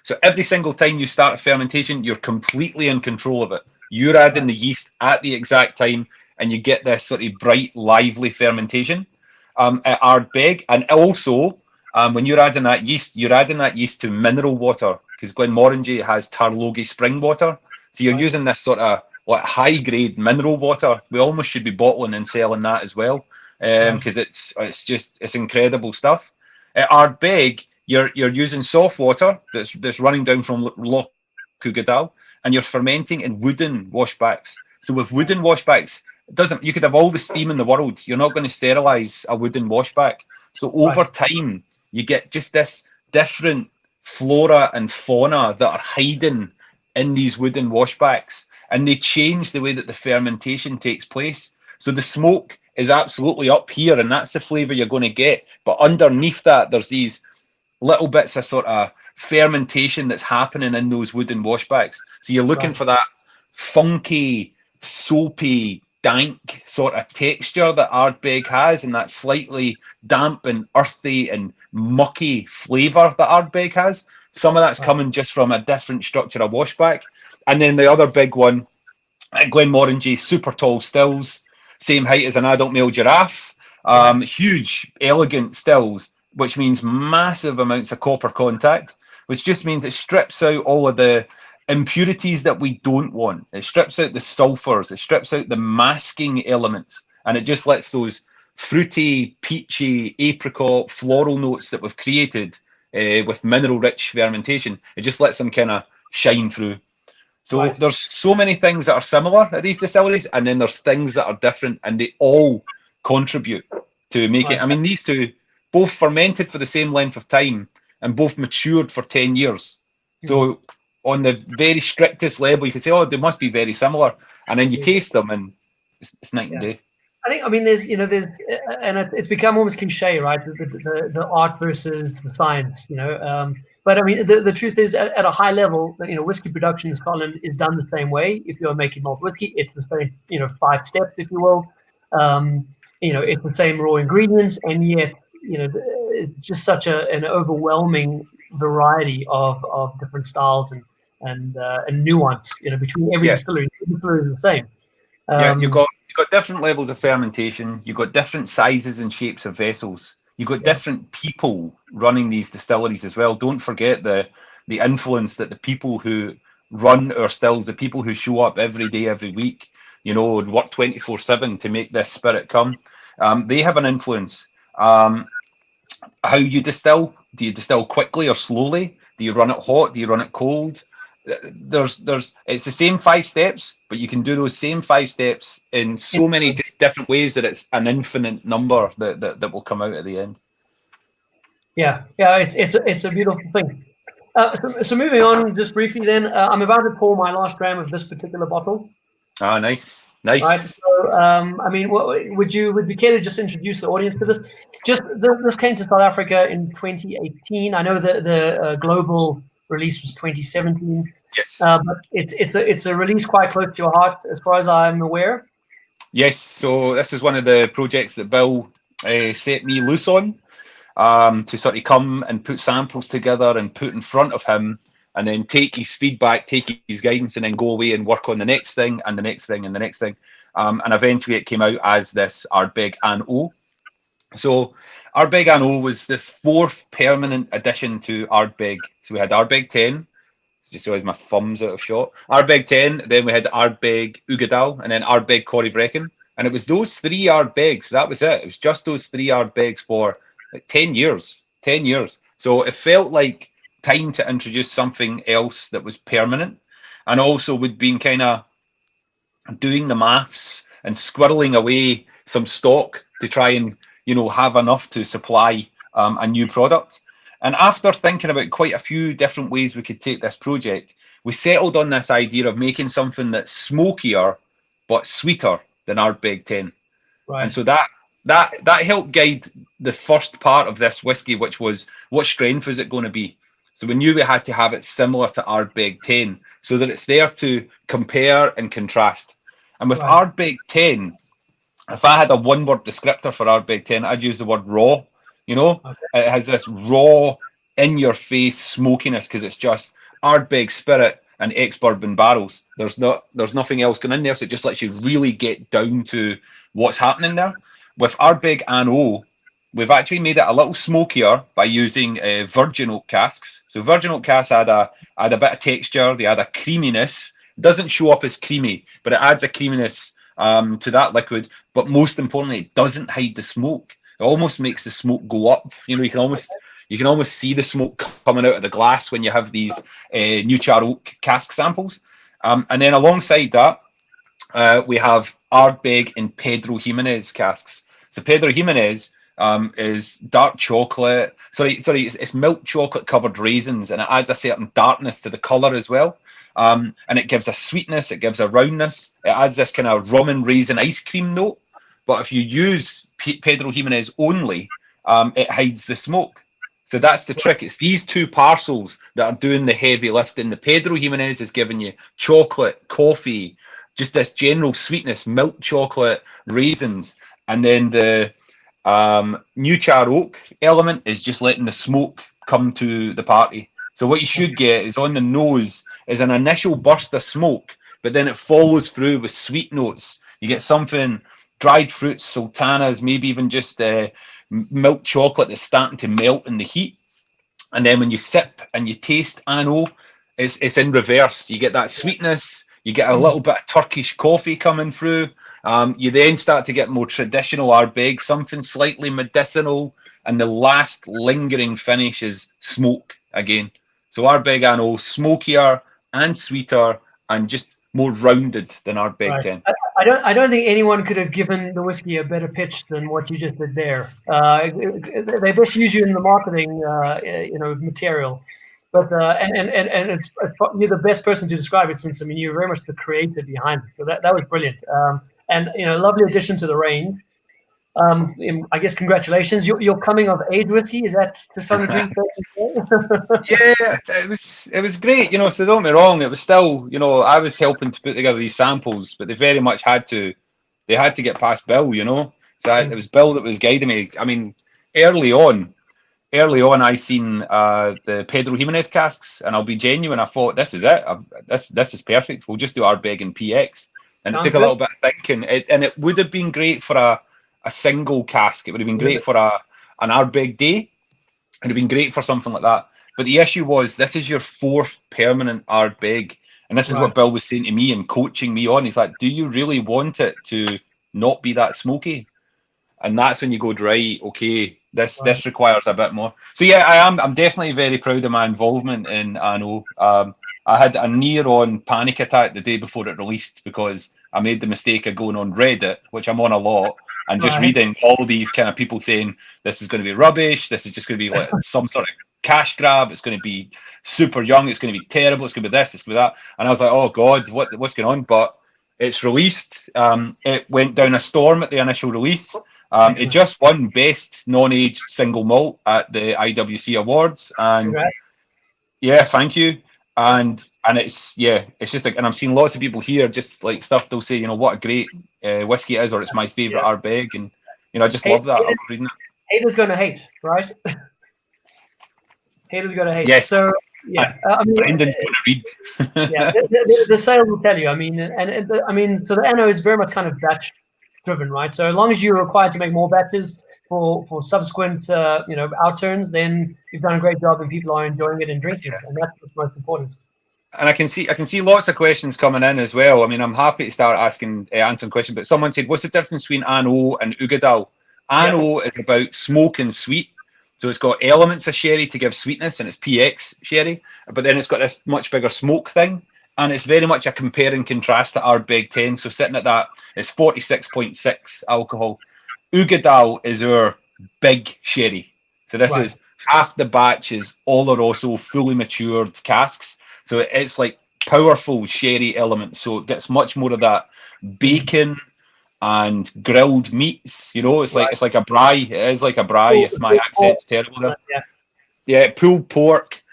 So every single time you start a fermentation, you're completely in control of it. You're adding the yeast at the exact time, and you get this sort of bright, lively fermentation at Ardbeg. And also, when you're adding that yeast to mineral water, because Glenmorangie has Tarlogie spring water. So you're using this sort of like high-grade mineral water. We almost should be bottling and selling that as well, because it's incredible stuff. At Ardbeg, you're using soft water that's running down from Loch Cugadal, and you're fermenting in wooden washbacks. So with wooden washbacks, you could have all the steam in the world. You're not going to sterilize a wooden washback. So over time, you get just this different flora and fauna that are hiding in these wooden washbacks, and they change the way that the fermentation takes place. So the smoke is absolutely up here, and that's the flavor you're going to get. But underneath that, there's these little bits of sort of fermentation that's happening in those wooden washbacks. So you're looking for that funky, soapy, dank sort of texture that Ardbeg has, and that slightly damp and earthy and mucky flavour that Ardbeg has. Some of that's coming just from a different structure of washback. And then the other big one, at Glenmorangie, super tall stills, same height as an adult male giraffe, huge, elegant stills, which means massive amounts of copper contact, which just means it strips out all of the impurities that we don't want. It strips out the sulfurs, it strips out the masking elements, and it just lets those fruity, peachy, apricot, floral notes that we've created with mineral-rich fermentation, it just lets them kind of shine through. So there's so many things that are similar at these distilleries, and then there's things that are different, and they all contribute to make it. I mean, these two both fermented for the same length of time and both matured for 10 years. So on the very strictest level, you can say, oh, they must be very similar. And then you taste them and it's night and day. I mean, there's, and it's become almost cliche, right? The art versus the science, But I mean, the truth is, at a high level, whiskey production in Scotland is done the same way. If you're making malt whiskey, it's the same, 5 steps, if you will. It's the same raw ingredients, and yet, it's just such an overwhelming variety of different styles and nuance, between every distillery. The distillery is the same. You've got different levels of fermentation. You've got different sizes and shapes of vessels. You've got different people running these distilleries as well. Don't forget the influence that the people who run our stills, the people who show up every day, every week, and work 24/7 to make this spirit come. They have an influence. How you distill? Do you distill quickly or slowly? Do you run it hot? Do you run it cold? It's the same 5 steps, but you can do those same 5 steps in so many different ways that it's an infinite number that will come out at the end. Yeah, it's a beautiful thing. So moving on, just briefly, then I'm about to pour my last dram of this particular bottle. Ah, nice. Right, so, I mean, would you care to just introduce the audience to this? This came to South Africa in 2018. I know the global release was 2017. Yes. But it's a release quite close to your heart, as far as I'm aware. Yes. So this is one of the projects that Bill set me loose on, to sort of come and put samples together and put in front of him, and then take his feedback, take his guidance, and then go away and work on the next thing and the next thing and the next thing. And eventually it came out as this Ardbeg An O. So Ardbeg An O was the 4th permanent addition to Ardbeg. So we had Ardbeg 10, just realised my thumb's out of shot. Ardbeg 10, then we had Ardbeg Ugadal, and then Ardbeg Corryvreckan. And it was those 3 Ardbegs, that was it. It was just those 3 Ardbegs for like 10 years. 10 years. So it felt like time to introduce something else that was permanent, and also would been kind of doing the maths and squirreling away some stock to try and, you know, have enough to supply a new product. And after thinking about quite a few different ways we could take this project, we settled on this idea of making something that's smokier but sweeter than Ardbeg 10. Right. And so that helped guide the first part of this whiskey, which was what strength is it going to be. So we knew we had to have it similar to Ardbeg 10 so that it's there to compare and contrast. And with Ardbeg 10, if I had a one-word descriptor for Ardbeg 10, I'd use the word raw. You know, It has this raw, in-your-face smokiness because it's just Ardbeg spirit and ex-bourbon barrels. There's nothing else going in there, so it just lets you really get down to what's happening there. With Ardbeg Anno, we've actually made it a little smokier by using virgin oak casks. So virgin oak casks had a bit of texture, they had a creaminess. It doesn't show up as creamy, but it adds a creaminess to that liquid. But most importantly, it doesn't hide the smoke. It almost makes the smoke go up. You know, you can almost see the smoke coming out of the glass when you have these New Char oak cask samples. And then alongside that, we have Ardbeg and Pedro Jimenez casks. So Pedro Jimenez is dark chocolate. It's milk chocolate covered raisins, and it adds a certain darkness to the colour as well. And it gives a sweetness, it gives a roundness. It adds this kind of rum and raisin ice cream note. But if you use Pedro Jimenez only, it hides the smoke. So that's the trick. It's these two parcels that are doing the heavy lifting. The Pedro Jimenez is giving you chocolate, coffee, just this general sweetness, milk chocolate, raisins. And then the New Char oak element is just letting the smoke come to the party. So what you should get is on the nose is an initial burst of smoke, but then it follows through with sweet notes. You get something, dried fruits, sultanas, maybe even just milk chocolate that's starting to melt in the heat. And then when you sip and you taste Anno, it's in reverse. You get that sweetness, you get a little bit of Turkish coffee coming through. You then start to get more traditional Ardbeg, something slightly medicinal, and the last lingering finish is smoke again. So Ardbeg Anno, smokier and sweeter and just more rounded than Ardbeg 10. I don't think anyone could have given the whiskey a better pitch than what you just did there. They best use you in the marketing, material. But and it's you're the best person to describe it, since you're very much the creator behind it. So that was brilliant. And lovely addition to the range. I guess congratulations. Your coming of age whiskey, is that to some degree? Yeah, it was great. So don't get me wrong, it was still, I was helping to put together these samples, but they very much had to get past Bill. So it was Bill that was guiding me. I mean, early on, I seen the Pedro Jimenez casks, and I'll be genuine, I thought, this is it. This is perfect. We'll just do Ardbeg and PX. And it took a little bit of thinking, and it would have been great for a single cask. It would have been great for an Ardbeg day. It would have been great for something like that. But the issue was, this is your fourth permanent Ardbeg, and this is what Bill was saying to me and coaching me on. He's like, do you really want it to not be that smoky? And that's when you go, right, okay, this requires a bit more. So yeah, I'm definitely very proud of my involvement in Anno. I had a near-on panic attack the day before it released because I made the mistake of going on Reddit, which I'm on a lot, and just reading all these kind of people saying this is going to be rubbish, this is just going to be like some sort of cash grab, it's going to be super young, it's going to be terrible, it's going to be this, it's going to be that. And I was like, oh God, what's going on? But it's released. It went down a storm at the initial release. It just won Best Non-Aged Single Malt at the IWC Awards. And yeah, thank you. And it's just like, and I'm seeing lots of people here just like stuff they'll say, what a great whiskey it is, or it's my favorite Ardbeg, and I just love that. I love reading it. Haters gonna hate, right? Haters gonna hate. Yes. So yeah, Brendan's going to read. Yeah, the sale will tell you. So the Anno is very much kind of batch driven, right? So as long as you're required to make more batches for subsequent outturns, then you've done a great job and people are enjoying it and drinking it, and that's what's most important. And I can see lots of questions coming in as well. I mean, I'm happy to start answering questions, but someone said, what's the difference between Anno and Ugadal? Anno is about smoke and sweet. So it's got elements of sherry to give sweetness, and it's PX sherry, but then it's got this much bigger smoke thing. and it's very much a compare and contrast to Ardbeg 10. So sitting at that, it's 46.6 alcohol. Ugadal is our big sherry. So this is half the batch is Oloroso fully matured casks. So it's like powerful sherry element. So it gets much more of that bacon and grilled meats. You know, it's like a braai. It is like a braai. If my accent's terrible there. Yeah, pulled pork.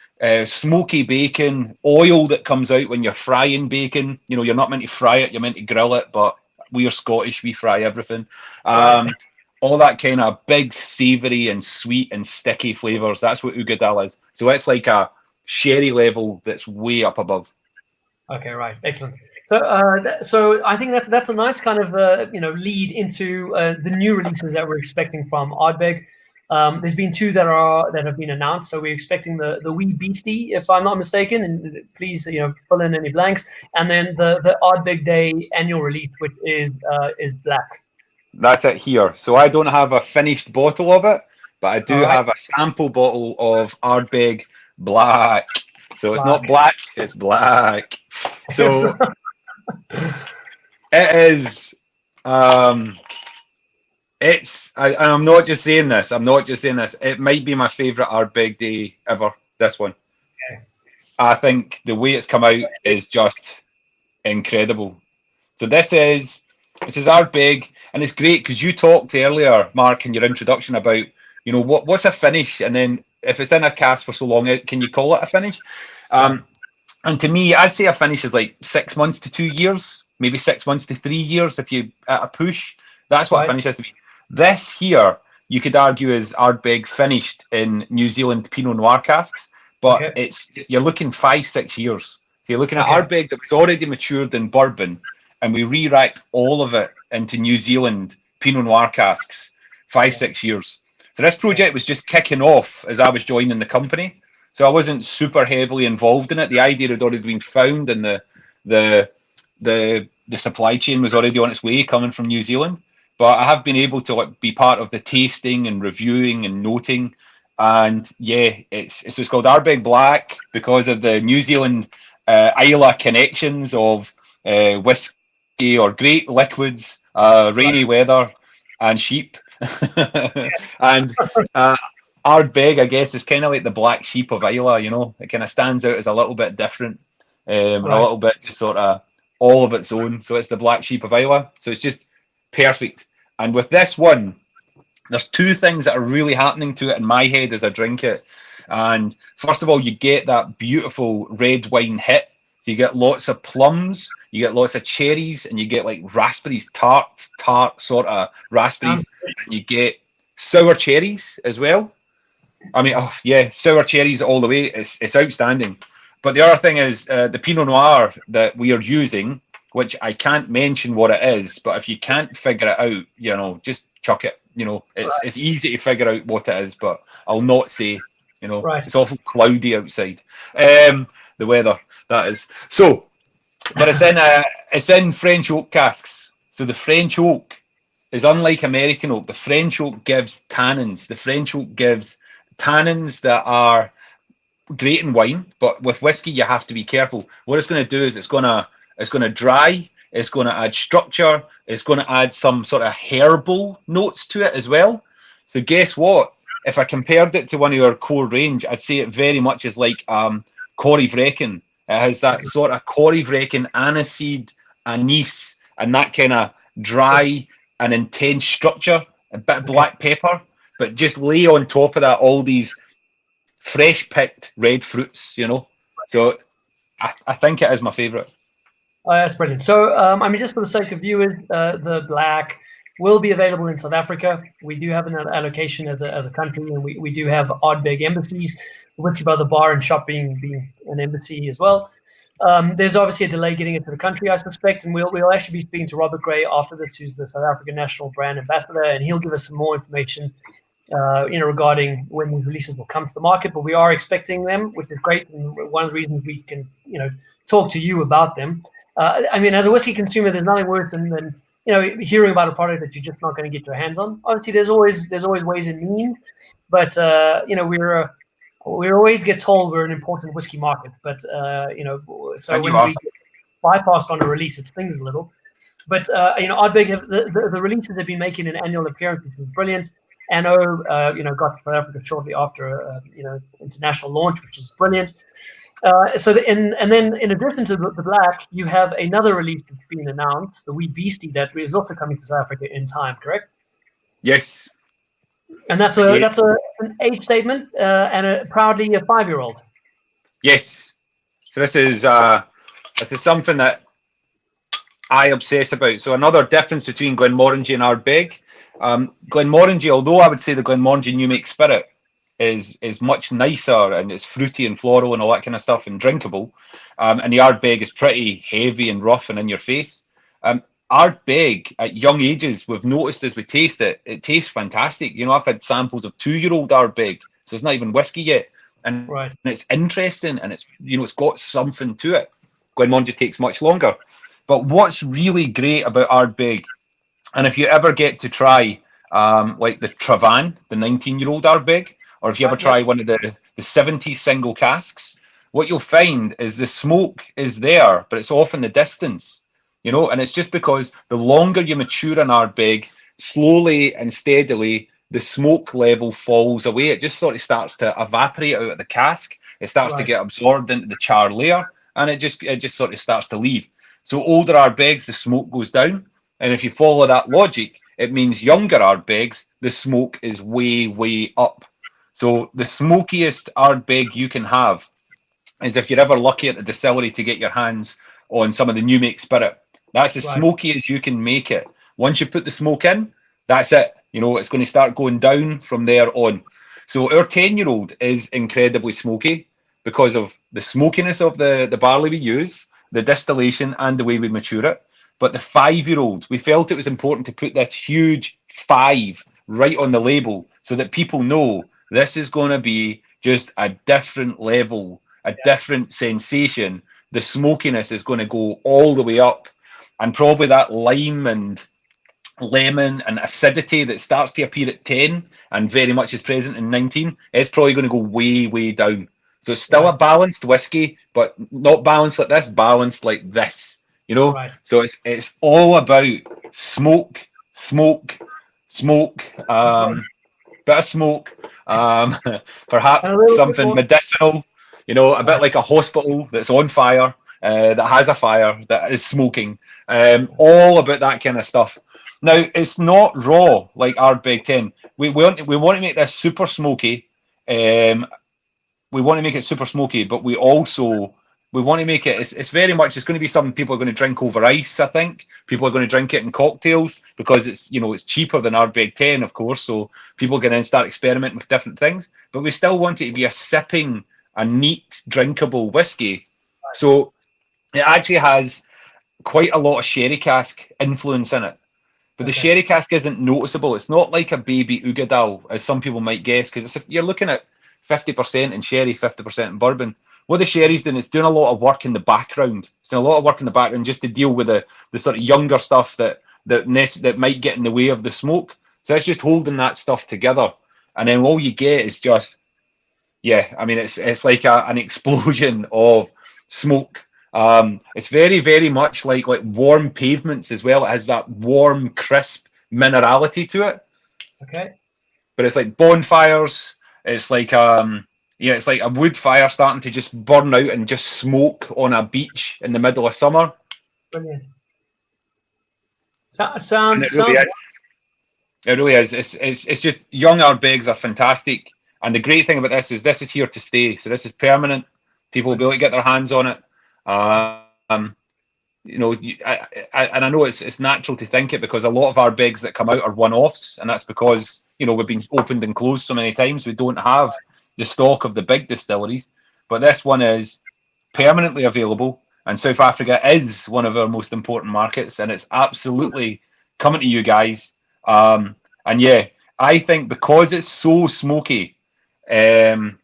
Smoky bacon, oil that comes out when you're frying bacon. You know, you're not meant to fry it, you're meant to grill it, but we are Scottish, we fry everything. All that kind of big, savoury and sweet and sticky flavours. That's what Ugadal is. So it's like a sherry level that's way up above. Okay, right, excellent. So I think that's a nice kind of lead into the new releases that we're expecting from Ardbeg. There's been two that have been announced, so we're expecting the Wee Beastie, if I'm not mistaken, and please fill in any blanks, and then the Ardbeg Day annual release, which is black. That's it here. So I don't have a finished bottle of it, but I do have a sample bottle of Ardbeg Black. So it's not black, it's black. So it is. I'm not just saying this. It might be my favourite Ardbeg Day ever. This one. Okay. I think the way it's come out is just incredible. So this is Ardbeg, and it's great because you talked earlier, Mark, in your introduction about what's a finish, and then if it's in a cask for so long, can you call it a finish? And to me, I'd say a finish is like 6 months to 2 years, maybe 6 months to 3 years if you at a push. That's what a finish is to me. This here, you could argue, is Ardbeg finished in New Zealand Pinot Noir casks, but you're looking 5-6 years. So you're looking at Ardbeg that was already matured in bourbon, and we re-racked all of it into New Zealand Pinot Noir casks, 5-6 years. So this project was just kicking off as I was joining the company. So I wasn't super heavily involved in it. The idea had already been found, and the supply chain was already on its way coming from New Zealand. But I have been able to be part of the tasting and reviewing and noting. And it's called Ardbeg Black because of the New Zealand Islay connections of whiskey or great liquids, rainy weather, and sheep. And Ardbeg, I guess, is kind of like the black sheep of Islay. It kind of stands out as a little bit different, a little bit just sort of all of its own. So it's the black sheep of Islay. So it's just perfect. And with this one, there's two things that are really happening to it in my head as I drink it. And first of all, you get that beautiful red wine hit. So you get lots of plums, you get lots of cherries, and you get like raspberries, tart sort of raspberries. And you get sour cherries as well. I mean, sour cherries all the way. It's outstanding. But the other thing is the Pinot Noir that we are using, which I can't mention what it is, but if you can't figure it out, just chuck it. It's easy to figure out what it is, but I'll not say. It's awful cloudy outside. The weather, that is. So, but it's in French oak casks. So the French oak is unlike American oak. The French oak gives tannins. The French oak gives tannins that are great in wine, but with whiskey you have to be careful. What it's going to do is it's going to dry, it's going to add structure, it's going to add some sort of herbal notes to it as well. So guess what? If I compared it to one of your core range, I'd say it very much is like Corryvreckan. It has that sort of Corryvreckan, aniseed, anise, and that kind of dry and intense structure, a bit of black pepper, but just lay on top of that all these fresh picked red fruits, So I think it is my favourite. Oh, that's brilliant. So, just for the sake of viewers, the black will be available in South Africa. We do have an allocation as a country, and we do have Ardbeg embassies, WhiskyBrother bar and shop being an embassy as well. There's obviously a delay getting it to the country, I suspect, and we'll actually be speaking to Robert Gray after this, who's the South African National Brand Ambassador, and he'll give us some more information regarding when these releases will come to the market. But we are expecting them, which is great, and one of the reasons we can talk to you about them. As a whiskey consumer, there's nothing worse than hearing about a product that you're just not going to get your hands on. Obviously, there's always ways and means, but we always get told we're an important whiskey market, but so And when you are. we get bypassed on a release, it stings a little. But Ardbeg have the releases they've been making an annual appearance, which was brilliant. Anno, got to South Africa shortly after international launch, which is brilliant. And then in addition to the black, you have another release that's been announced, the Wee Beastie, that is also coming to South Africa in time, correct? Yes. And that's an age statement and proudly a 5-year-old. Yes. So this is something that I obsess about. So another difference between Glenmorangie and Ardbeg. Glenmorangie, although I would say the Glenmorangie New Make Spirit is much nicer and it's fruity and floral and all that kind of stuff and drinkable, and the Ardbeg is pretty heavy and rough and in your face. Ardbeg at young ages, we've noticed as we taste it, it tastes fantastic. I've had samples of 2-year-old Ardbeg, so it's not even whiskey yet, and it's interesting and it's got something to it. Glenmorangie takes much longer. But what's really great about Ardbeg, and if you ever get to try like the Travan, the 19-year-old Ardbeg, or if you ever try one of the 70 single casks, what you'll find is the smoke is there, but it's off in the distance, and it's just because the longer you mature an Ardbeg, slowly and steadily, the smoke level falls away. It just sort of starts to evaporate out of the cask. It starts to get absorbed into the char layer, and it just sort of starts to leave. So older Ardbegs, the smoke goes down. And if you follow that logic, it means younger Ardbegs, the smoke is way, way up. So the smokiest Ardbeg you can have is if you're ever lucky at the distillery to get your hands on some of the New Make Spirit. That's as smoky as you can make it. Once you put the smoke in, that's it. It's going to start going down from there on. So our 10-year-old is incredibly smoky because of the smokiness of the barley we use, the distillation and the way we mature it. But the 5-year-old, we felt it was important to put this huge 5 right on the label so that people know this is going to be just a different level, a different sensation. The smokiness is going to go all the way up, and probably that lime and lemon and acidity that starts to appear at 10 and very much is present in 19 is probably going to go way, way down. So it's still a balanced whiskey, but not balanced like this, balanced like this, So it's all about smoke, bit of smoke, perhaps something medicinal, a bit like a hospital that's on fire, that has a fire, that is smoking, all about that kind of stuff. Now, it's not raw like Ardbeg 10. We want to make this super smoky. We want to make it super smoky, but we want to make it, it's very much, it's going to be something people are going to drink over ice, I think. People are going to drink it in cocktails because it's cheaper than Ardbeg 10, of course, so people can then start experimenting with different things. But we still want it to be a neat, drinkable whiskey. So it actually has quite a lot of sherry cask influence in it. But the sherry cask isn't noticeable. It's not like a baby Ugadal, as some people might guess, because you're looking at 50% in sherry, 50% in bourbon. What the sherry's doing is doing a lot of work in the background. It's doing a lot of work in the background just to deal with the sort of younger stuff that might get in the way of the smoke. So it's just holding that stuff together. And then all you get is just, it's like an explosion of smoke. It's very, very much like warm pavements as well. It has that warm, crisp minerality to it. Okay. But it's like bonfires. It's like it's like a wood fire starting to just burn out and just smoke on a beach in the middle of summer. Brilliant. Sounds. It really is. It really is. It's just young Ardbegs are fantastic, and the great thing about this is here to stay. So this is permanent. People will be able to get their hands on it. And I know it's natural to think it because a lot of Ardbegs that come out are one-offs, and that's because we've been opened and closed so many times. We don't have the stock of the big distilleries, but this one is permanently available, and South Africa is one of our most important markets, and it's absolutely coming to you guys. And yeah, I think because it's so smoky, it's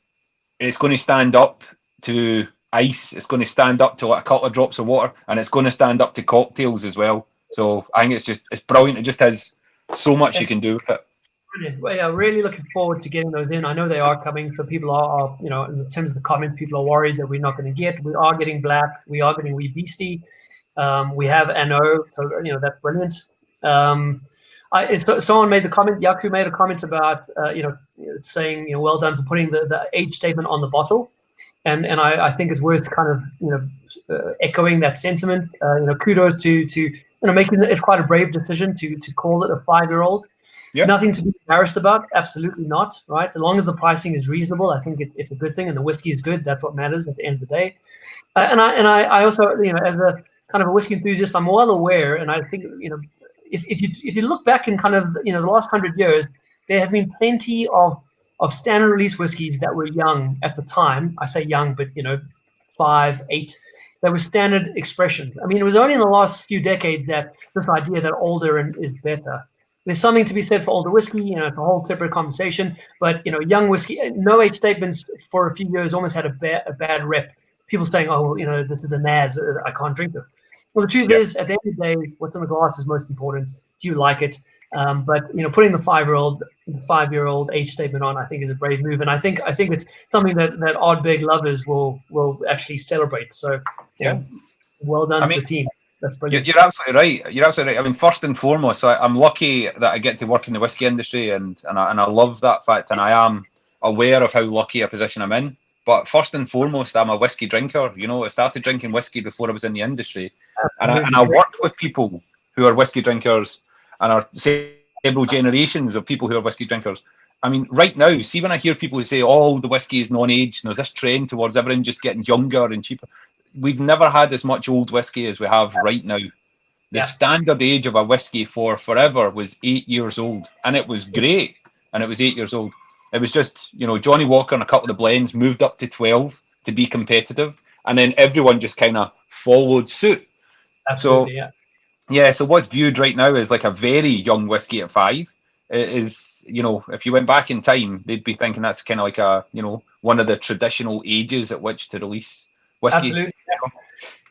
going to stand up to ice. It's going to stand up to a couple of drops of water, and it's going to stand up to cocktails as well. So I think it's brilliant. It just has so much you can do with it. Brilliant. Well, yeah, really looking forward to getting those in. I know they are coming, so people are in terms of the comments, people are worried that we're not going to get. We are getting black. We are getting wee beastie. We have NO, so that's brilliant. Someone made the comment. Yaku made a comment about saying well done for putting the age statement on the bottle, and I think it's worth kind of echoing that sentiment. Kudos to making it's quite a brave decision to call it a 5-year-old. Yep. Nothing to be embarrassed about. Absolutely not. Right. As long as the pricing is reasonable, I think it's a good thing, and the whiskey is good. That's what matters at the end of the day. And I also as a kind of a whiskey enthusiast, I'm well aware, and I think if you look back in kind of the last 100 years, there have been plenty of standard release whiskeys that were young at the time. I say young, but 5, 8. That were standard expressions. I mean, it was only in the last few decades that this idea that older is better. There's something to be said for older whiskey. It's a whole separate conversation. But young whiskey, no age statements for a few years almost had a bad rep. People saying, "Oh, this is a Naz. I can't drink this." Well, the truth is, at the end of the day, what's in the glass is most important. Do you like it? But putting the 5-year-old age statement on, I think, is a brave move, and I think it's something that Ardbeg lovers will actually celebrate. So, well done to the team. That's brilliant. You're absolutely right. You're absolutely right. I mean, first and foremost, I'm lucky that I get to work in the whiskey industry, and I love that fact, and I am aware of how lucky a position I'm in. But first and foremost, I'm a whiskey drinker. I started drinking whiskey before I was in the industry, and I work with people who are whiskey drinkers, and are several generations of people who are whiskey drinkers. I mean, right now, see when I hear people who say, the whiskey is non-aged, and there's this trend towards everyone just getting younger and cheaper. We've never had as much old whiskey as we have right now. The standard age of a whiskey for forever was 8 years old, and it was great, and it was 8 years old. It was just, Johnny Walker and a couple of the blends moved up to 12 to be competitive, and then everyone just kind of followed suit. Absolutely, So what's viewed right now as like a very young whiskey at 5 is, if you went back in time, they'd be thinking that's kind of like one of the traditional ages at which to release whiskey. Absolutely.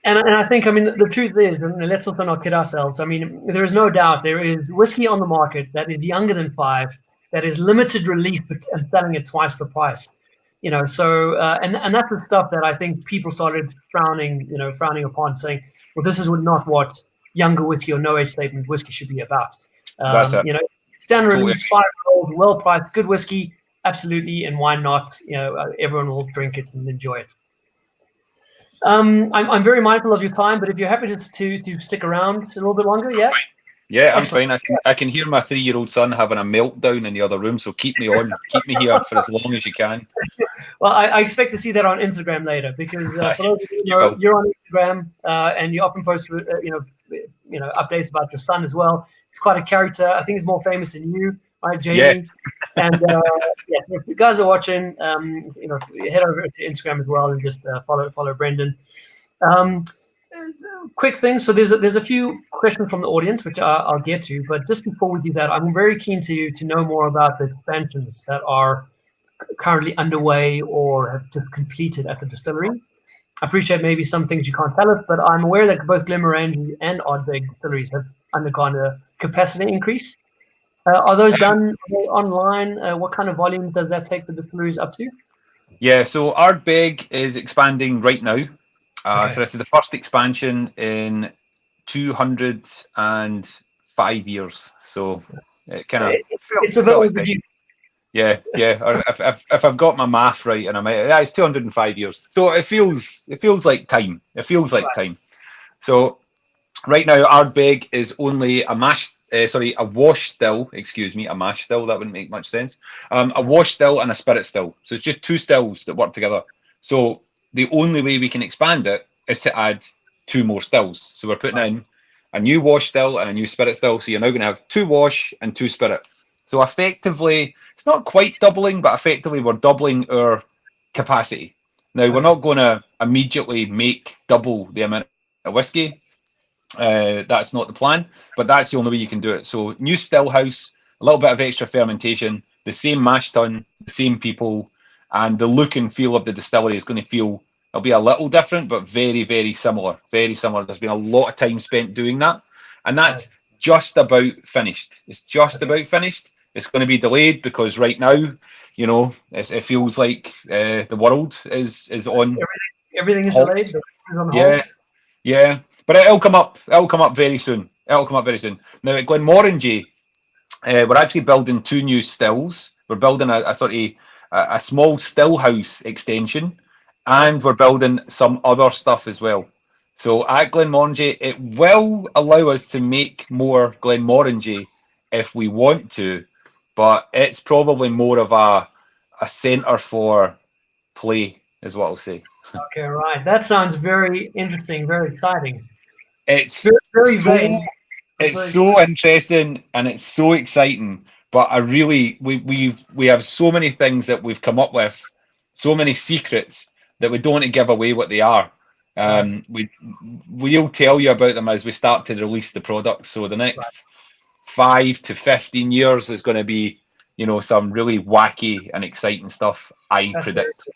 And I think, the truth is, and let's also not kid ourselves, there is no doubt there is whiskey on the market that is younger than 5, that is limited release and selling at twice the price. So and that's the stuff that I think people started frowning upon, saying, well, this is not what younger whiskey or no age statement whiskey should be about. That's it. Standard release, 5-year-old, well priced, good whiskey, absolutely, and why not? Everyone will drink it and enjoy it. I'm very mindful of your time, but if you're happy to stick around a little bit longer, Yeah, I'm fine. I can hear my 3-year-old son having a meltdown in the other room, so keep me on. Keep me here for as long as you can. Well, I expect to see that on Instagram later, because for those of you you're on Instagram and you often post updates about your son as well. He's quite a character. I think he's more famous than you, right, Jamie? Yeah. And if you guys are watching, head over to Instagram as well and just follow Brendan. Quick thing. So there's a few questions from the audience which I'll get to, but just before we do that, I'm very keen to know more about the expansions that are currently underway or have just completed at the distillery. I appreciate maybe some things you can't tell us, but I'm aware that both Glenmorangie and Ardbeg distilleries have undergone a capacity increase. Are those done online? What kind of volume does that take the distilleries up to? Yeah, so Ardbeg is expanding right now. So this is the first expansion in 205 years. So it kind of it's a bit overdue. Yeah. Or if I've got my math right, and it's 205 years. So it feels like time. It feels like time. So right now, Ardbeg is only a wash still. Excuse me, a mash still. That wouldn't make much sense. A wash still and a spirit still. So it's just 2 stills that work together. So the only way we can expand it is to add 2 more stills. So we're putting in a new wash still and a new spirit still. So you're now going to have 2 wash and 2 spirit. So effectively, it's not quite doubling, but effectively we're doubling our capacity. Now, we're not going to immediately make double the amount of whiskey. That's not the plan, but that's the only way you can do it. So new still house, a little bit of extra fermentation, the same mash tun, the same people, and the look and feel of the distillery is going to feel, it'll be a little different, but very, very similar. Very similar. There's been a lot of time spent doing that, and that's just about finished. It's just about finished. it's going to be delayed because right now, you know, it feels like the world is on Everything is halt. delayed. Everything's on hold. Yeah, yeah, but it'll come up. It'll come up very soon. It'll come up very soon. Now at Glenmorangie, we're actually building 2 new stills. We're building a sort of a small still house extension, and we're building some other stuff as well. So at Glenmorangie, it will allow us to make more Glenmorangie if we want to, but it's probably more of a centre for play, is what I'll say. Okay, right. That sounds very interesting, very exciting. It's Very so vague. it's so interesting and it's so exciting. But I really we have so many things that we've come up with, so many secrets that we don't want to give away what they are. Right. We'll tell you about them as we start to release the product. So the next 5 to 15 years is going to be, you know, some really wacky and exciting stuff. I predict.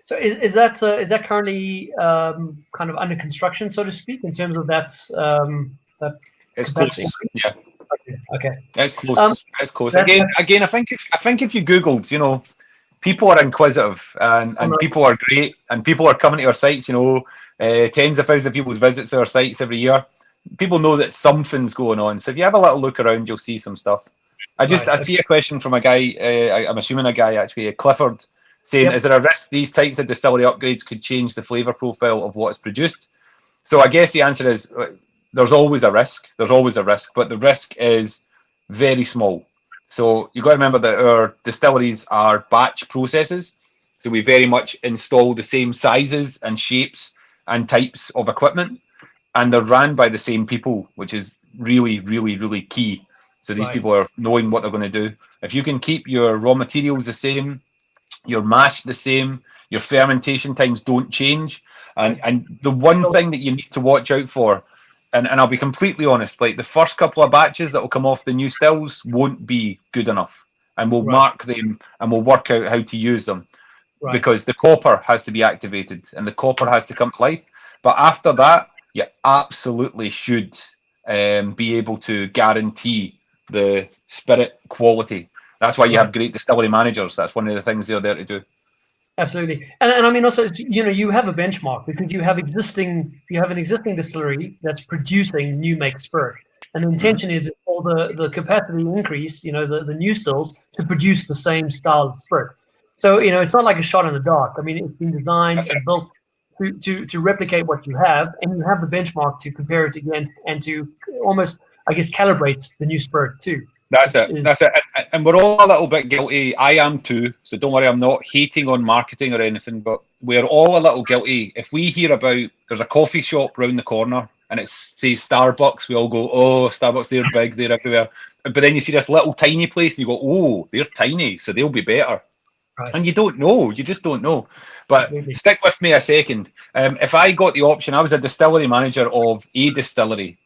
So is that currently kind of under construction, so to speak, in terms of that It's close. increase? Yeah. Okay. It's close. It's close. Again, I think if you Googled, you know, people are inquisitive and people are great and people are coming to our sites, you know, tens of thousands of people's visits to our sites every year. People know that something's going on. So if you have a little look around, you'll see some stuff. I see a question from a guy, I'm assuming a guy actually, Clifford, saying, is there a risk these types of distillery upgrades could change the flavour profile of what's produced? So I guess the answer is there's always a risk. There's always a risk, but the risk is very small. So you've got to remember that our distilleries are batch processes. So we very much install the same sizes and shapes and types of equipment, and they're ran by the same people, which is really, really, really key. So these people are knowing what they're going to do. If you can keep your raw materials the same, your mash the same, your fermentation times don't change. And the one thing that you need to watch out for, and I'll be completely honest, like the first couple of batches that will come off the new stills won't be good enough. And we'll mark them and we'll work out how to use them. Because the copper has to be activated and the copper has to come to life. But after that, you absolutely should be able to guarantee the spirit quality. That's why you have great distillery managers. That's one of the things they're there to do. Absolutely, and I mean also, you know, you have a benchmark because you have an existing distillery that's producing new make spirit, and the intention is for the capacity increase, you know, the new stills to produce the same style of spirit. So you know, it's not like a shot in the dark. I mean, it's been designed and built to replicate what you have, and you have the benchmark to compare it against and to almost, I guess, calibrate the new spirit too. That's it. And we're all a little bit guilty. I am too. So don't worry, I'm not hating on marketing or anything, but we're all a little guilty. If we hear about there's a coffee shop round the corner and it says Starbucks, we all go, oh, Starbucks, they're big, they're everywhere. But then you see this little tiny place and you go, oh, they're tiny, so they'll be better. And you don't know. You just don't know. But stick with me a second. If I got the option, I was a distillery manager of a distillery,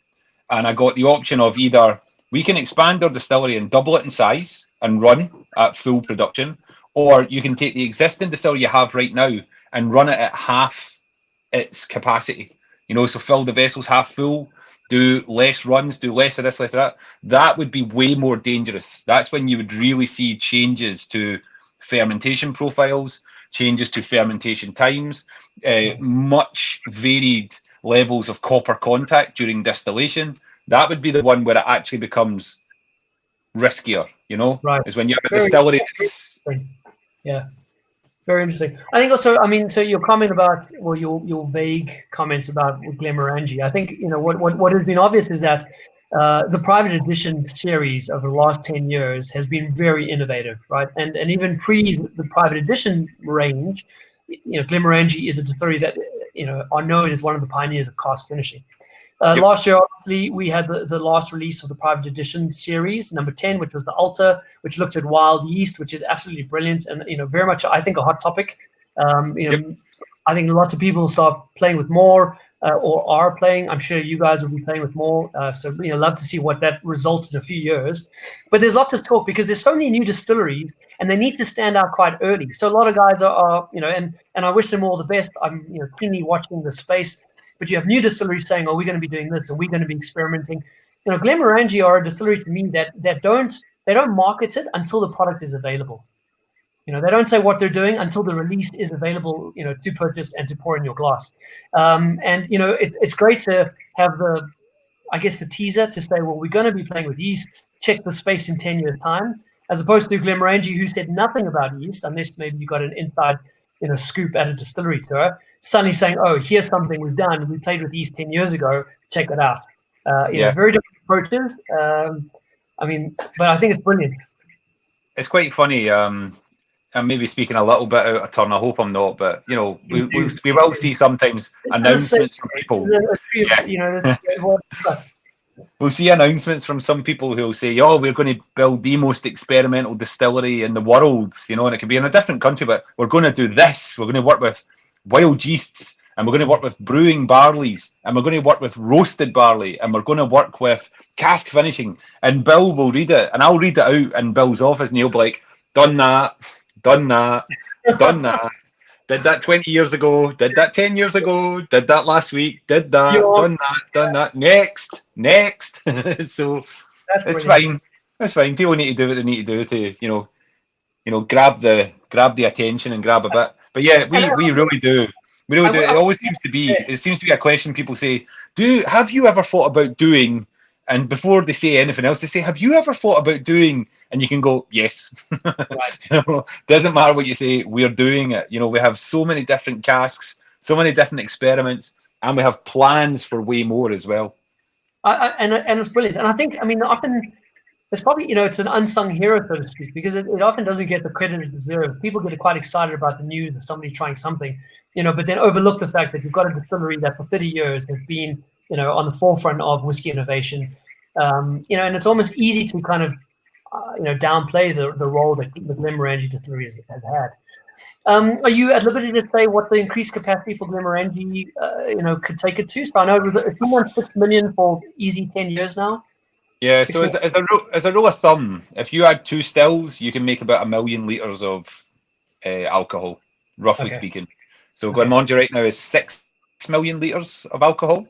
and I got the option of either we can expand our distillery and double it in size and run at full production, or you can take the existing distillery you have right now and run it at half its capacity. You know, so fill the vessels half full, do less runs, do less of this, less of that. That would be way more dangerous. That's when you would really see changes to fermentation profiles, changes to fermentation times, much varied levels of copper contact during distillation. That would be the one where it actually becomes riskier, you know, is when you have a distillery. Yeah, very interesting. I think also, I mean, so your comment about, well, your vague comments about Glenmorangie, I think, you know, what has been obvious is that the private edition series over the last 10 years has been very innovative, right? And even pre the private edition range, you know, Glenmorangie is a distillery that, you know, are known as one of the pioneers of cask finishing. Last year, obviously, we had the last release of the private edition series, number 10, which was the Alta, which looked at wild yeast, which is absolutely brilliant and, you know, very much, I think, a hot topic. You know, I think lots of people start playing with more or are playing. I'm sure you guys will be playing with more. So, you know, love to see what that results in a few years. But there's lots of talk because there's so many new distilleries and they need to stand out quite early. So a lot of guys are you know, and I wish them all the best. I'm, you know, keenly watching the space. But you have new distilleries saying, "Oh, we're going to be doing this, and we're going to be experimenting." You know, Glenmorangie are a distillery to me that don't they don't market it until the product is available. They don't say what they're doing until the release is available, to purchase and to pour in your glass. And it's great to have the teaser to say, well, we're going to be playing with yeast. Check the space in 10 years' time, as opposed to Glenmorangie, who said nothing about yeast, unless maybe you got an inside, scoop at a distillery tour, suddenly saying, oh, here's something we've done. We played with yeast 10 years ago. Check it out. Very different approaches. But I think it's brilliant. It's quite funny. I'm maybe speaking a little bit out of turn. I hope I'm not, but we will see sometimes announcements from people. We'll see announcements from some people who'll say, "Oh, we're going to build the most experimental distillery in the world," and it could be in a different country, but we're going to do this. We're going to work with wild yeasts, and we're going to work with brewing barleys, and we're going to work with roasted barley, and we're going to work with cask finishing. And Bill will read it, and I'll read it out in Bill's office, and he'll be like, "Done that. Done that, done that, did that 20 years ago, did that 10 years ago, did that last week, did that, done that, next. So it's fine. It's fine. People need to do what they need to do to, grab the attention and grab a bit. But yeah, we really do. We really do. It always seems to be a question people say, have you ever thought about doing? And before they say anything else, they say, have you ever thought about doing? And you can go, yes. Right. Doesn't matter what you say, we're doing it. We have so many different casks, so many different experiments, and we have plans for way more as well. And it's brilliant. And I think, often it's probably, it's an unsung hero, so to speak, because it often doesn't get the credit it deserves. People get quite excited about the news of somebody trying something, but then overlook the fact that you've got a distillery that for 30 years has been on the forefront of whiskey innovation, and it's almost easy to kind of, downplay the role that the Glenmorangie distillery has had. Are you at liberty to say what the increased capacity for Glenmorangie, could take it to? So I know it's almost 6 million for easy 10 years now. Yeah. So as a rule of thumb, if you add 2 stills, you can make about 1 million litres of alcohol, roughly speaking. So Glenmorangie right now is 6 million litres of alcohol.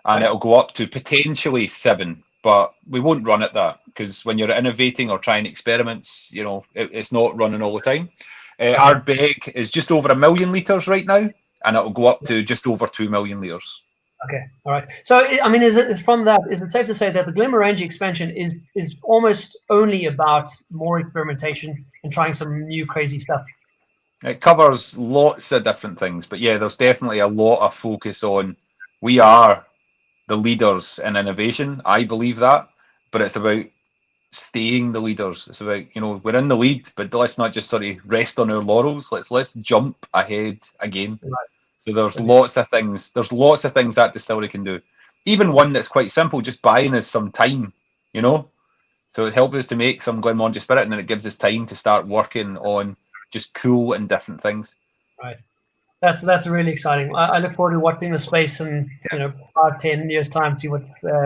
And it'll go up to potentially 7, but we won't run at that, because when you're innovating or trying experiments, it's not running all the time. Ardbeg is just over 1 million litres right now, and it'll go up to just over 2 million litres. Okay, all right. So, is it safe to say that the Glenmorangie expansion is almost only about more experimentation and trying some new crazy stuff? It covers lots of different things, but yeah, there's definitely a lot of focus on, we are the leaders in innovation. I believe that, but it's about staying the leaders. It's about, we're in the lead, but let's not just sort of rest on our laurels. Let's jump ahead again. Right. So there's lots of things. There's lots of things that distillery can do. Even one that's quite simple, just buying us some time, So it helps us to make some Glenmorangie Spirit, and then it gives us time to start working on just cool and different things. Right. That's really exciting. I look forward to watching the space in 5-10 years time, see what's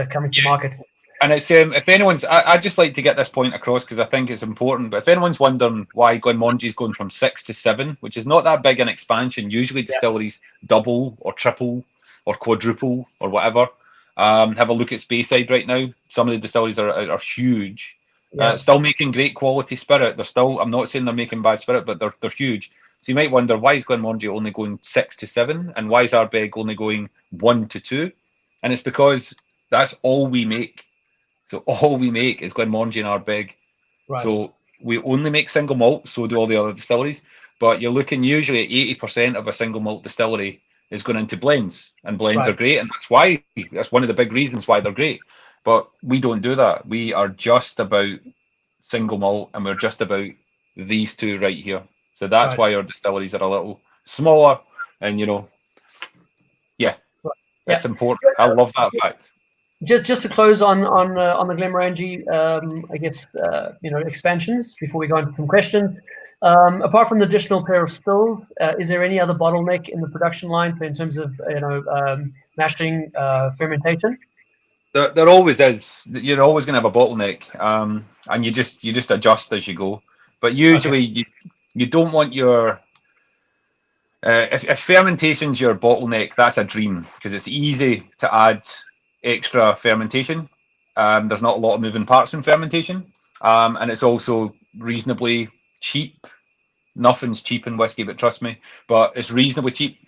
coming to market. And it's if anyone's, I just like to get this point across because I think it's important. But if anyone's wondering why Glenmorangie is going from 6 to 7, which is not that big an expansion, usually distilleries double or triple or quadruple or whatever. Have a look at Speyside right now. Some of the distilleries are huge. Still making great quality spirit. They're still. I'm not saying they're making bad spirit, but they're huge. So you might wonder, why is Glenmorangie only going 6 to 7, and why is Ardbeg only going 1 to 2? And it's because that's all we make. So all we make is Glenmorangie and Ardbeg. Right. So we only make single malt, so do all the other distilleries. But you're looking usually at 80% of a single malt distillery is going into blends, and blends are great, and that's one of the big reasons why they're great. But we don't do that. We are just about single malt, and we're just about these two right here. So that's why our distilleries are a little smaller, and it's important. I love that fact. Just to close on the Glenmorangie, I guess expansions before we go into some questions. Apart from the additional pair of stills, is there any other bottleneck in the production line in terms of mashing, fermentation? There always is. You're always going to have a bottleneck, and you just adjust as you go. But usually you don't want your if fermentation's your bottleneck, that's a dream, because it's easy to add extra fermentation. There's not a lot of moving parts in fermentation, and it's also reasonably cheap. Nothing's cheap in whiskey, but trust me, but it's reasonably cheap.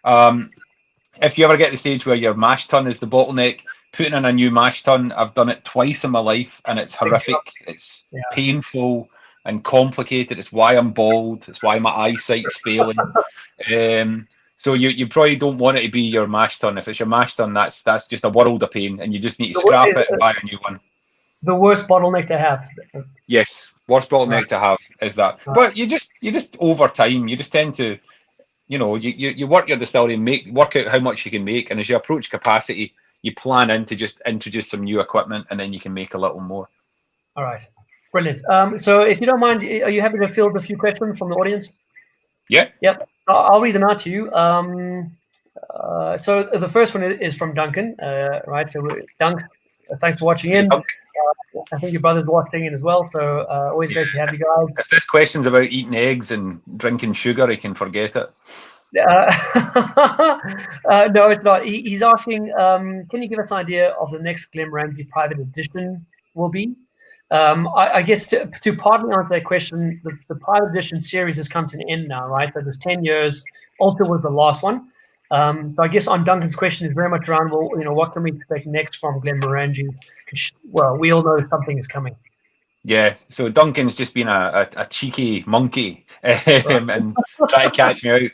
If you ever get to the stage where your mash tun is the bottleneck, putting in a new mash tun, I've done it twice in my life, and it's horrific. It's painful and complicated. It's why I'm bald. It's why my eyesight's failing. So you probably don't want it to be your mash tun. If it's your mash tun, that's just a world of pain, and you just need to scrap it and buy a new one. The worst bottleneck to have. Yes, worst bottleneck to have is that. But you just over time, you just tend to, you work your distillery and work out how much you can make, and as you approach capacity, you plan in to just introduce some new equipment, and then you can make a little more. All right, brilliant. So if you don't mind, are you happy to field a few questions from the audience? Yeah. Yep. I'll read them out to you. So the first one is from Duncan, right? So Dunk, thanks for watching in. I think your brother's watching in as well, so always great to have you guys. If this question's about eating eggs and drinking sugar, he can forget it. No, it's not. He's asking, can you give us an idea of the next Glenmorangie private edition will be? I guess to partly answer that question, the private edition series has come to an end now, right? So there's 10 years. Ultra was the last one. So I guess on Duncan's question is very much around, well, what can we expect next from Glenmorangie? Well, we all know something is coming. Yeah, so Duncan's just been a cheeky monkey and try to catch me out.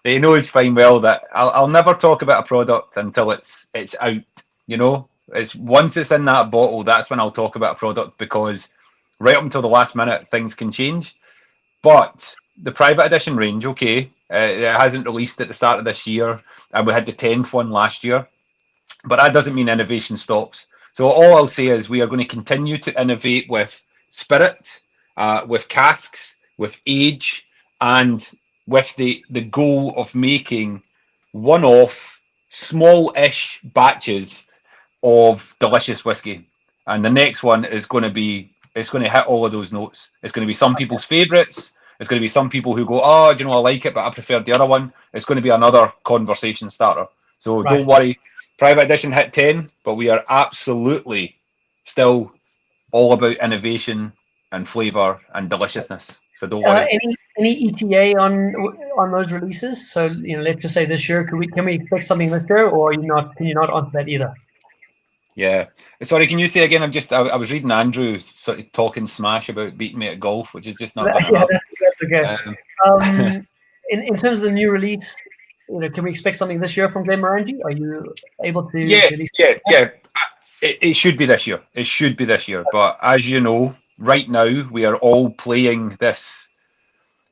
He knows fine well that I'll never talk about a product until it's out. It's once it's in that bottle, that's when I'll talk about a product, because right up until the last minute, things can change. But the private edition range, it hasn't released at the start of this year, and we had the 10th one last year. But that doesn't mean innovation stops. So all I'll say is we are going to continue to innovate with spirit, with casks, with age, and with the goal of making one-off, small-ish batches of delicious whiskey. And the next one is going to hit all of those notes. It's going to be some people's favourites. It's going to be some people who go, I like it, but I prefer the other one. It's going to be another conversation starter. So Don't worry. Private edition hit 10, but we are absolutely still all about innovation and flavour and deliciousness. So don't worry. Any ETA on those releases? So let's just say this year. Can we expect something this year, or can you not answer that either? Yeah. Sorry, can you say again? I was reading Andrew sort of talking smash about beating me at golf, which is just not going to happen. That's okay. In terms of the new release, can we expect something this year from Glenmorangie? Are you able to release? Yeah. It should be this year. It should be this year. But as you know, right now we are all playing this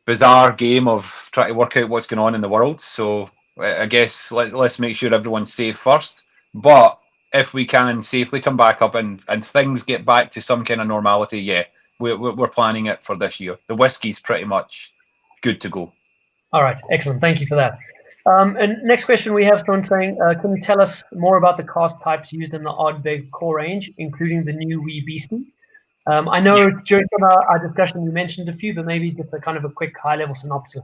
bizarre game of trying to work out what's going on in the world. So I guess let's make sure everyone's safe first. But if we can safely come back up and things get back to some kind of normality, we're planning it for this year. The whiskey's pretty much good to go. All right, excellent. Thank you for that. And next question we have someone saying, can you tell us more about the cask types used in the Ardbeg core range, including the new Wee Beastie? I know during our discussion you mentioned a few, but maybe just a kind of a quick high-level synopsis.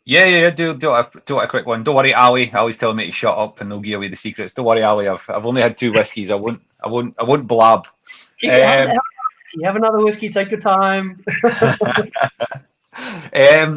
Yeah. Do a quick one. Don't worry, Ali. Ali's telling me to shut up, and they'll give away the secrets. Don't worry, Ali. I've only had 2 whiskies. I won't blab. You have another whiskey. Take your time.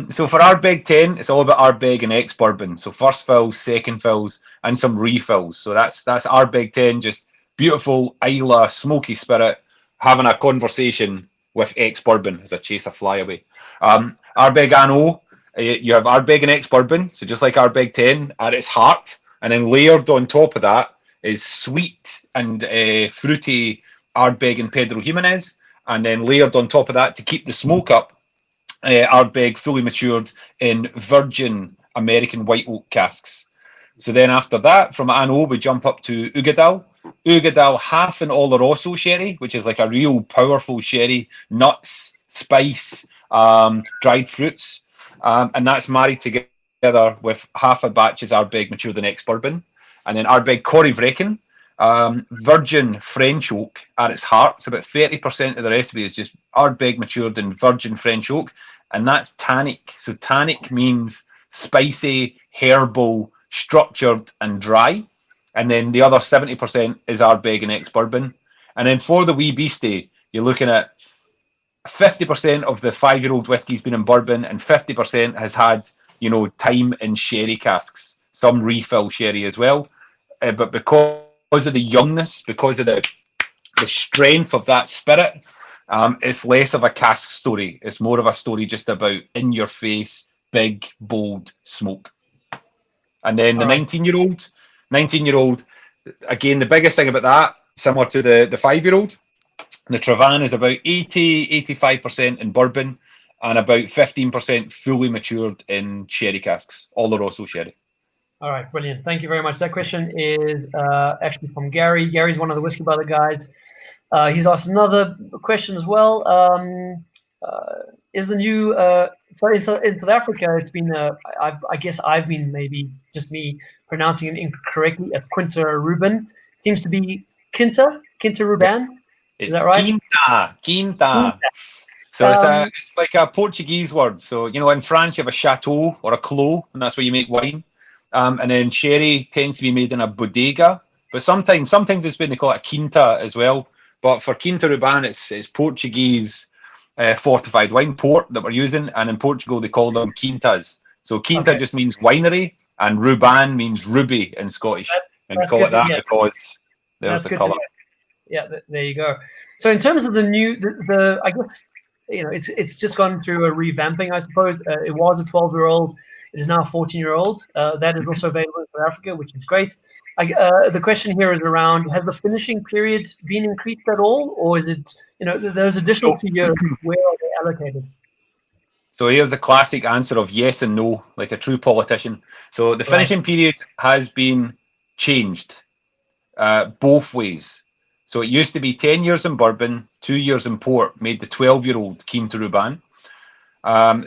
So for Ardbeg 10, it's all about Ardbeg and ex-bourbon. So first fills, second fills, and some refills. So that's Ardbeg 10, just beautiful Islay smoky spirit, having a conversation with ex-bourbon as I chase a flyaway. Ardbeg Anno, you have Ardbeg and ex-bourbon, so just like Ardbeg 10 at its heart, and then layered on top of that is sweet and fruity Ardbeg and Pedro Jimenez, and then layered on top of that to keep the smoke up, Ardbeg fully matured in virgin American white oak casks. So then after that, from Anno, we jump up to Ugadal half an Oloroso sherry, which is like a real powerful sherry, nuts, spice, dried fruits. And that's married together with half a batch's Ardbeg matured in ex-bourbon. And then Ardbeg Corryvrecken, virgin French oak at its heart. So about 30% of the recipe is just Ardbeg matured in virgin French oak. And that's tannic. So tannic means spicy, herbal, structured and dry. And then the other 70% is Ardbeg and ex-bourbon. And then for the Wee Beastie, you're looking at 50% of the 5-year-old whiskey's been in bourbon, and 50% has had, time in sherry casks, some refill sherry as well. But because of the youngness, because of the strength of that spirit, it's less of a cask story. It's more of a story just about in your face, big, bold smoke. And then the 19-year-old, again, the biggest thing about that, similar to the 5-year-old, the Travan is about 85% in bourbon and about 15% fully matured in sherry casks, Oloroso sherry. All right, brilliant. Thank you very much. That question is actually from Gary. Gary's one of the WhiskyBrother guys. He's asked another question as well. Is the new in South Africa? It's been I guess I've been maybe just me pronouncing it incorrectly. At Quinta Ruban seems to be Quinta Ruban. Is that right? Quinta. So it's like a Portuguese word. So in France you have a chateau or a clos, and that's where you make wine. And then sherry tends to be made in a bodega, but sometimes it's when they call it a quinta as well. But for Quinta Ruban, it's Portuguese fortified wine, port, that we're using, and in Portugal they call them quintas. So quinta just means winery, and Ruban means ruby in Scottish, and we call it that because there's the colour. Yeah, there you go. So in terms of the new, I guess it's just gone through a revamping, I suppose. It was a 12-year-old. It is now a 14-year-old. That is also available in South Africa, which is great. The question here is around: has the finishing period been increased at all, or is it those additional 2 years? Where are they allocated? So here's the classic answer of yes and no, like a true politician. So the finishing period has been changed both ways. So it used to be 10 years in bourbon, 2 years in port, made the 12-year-old Quinta Ruban.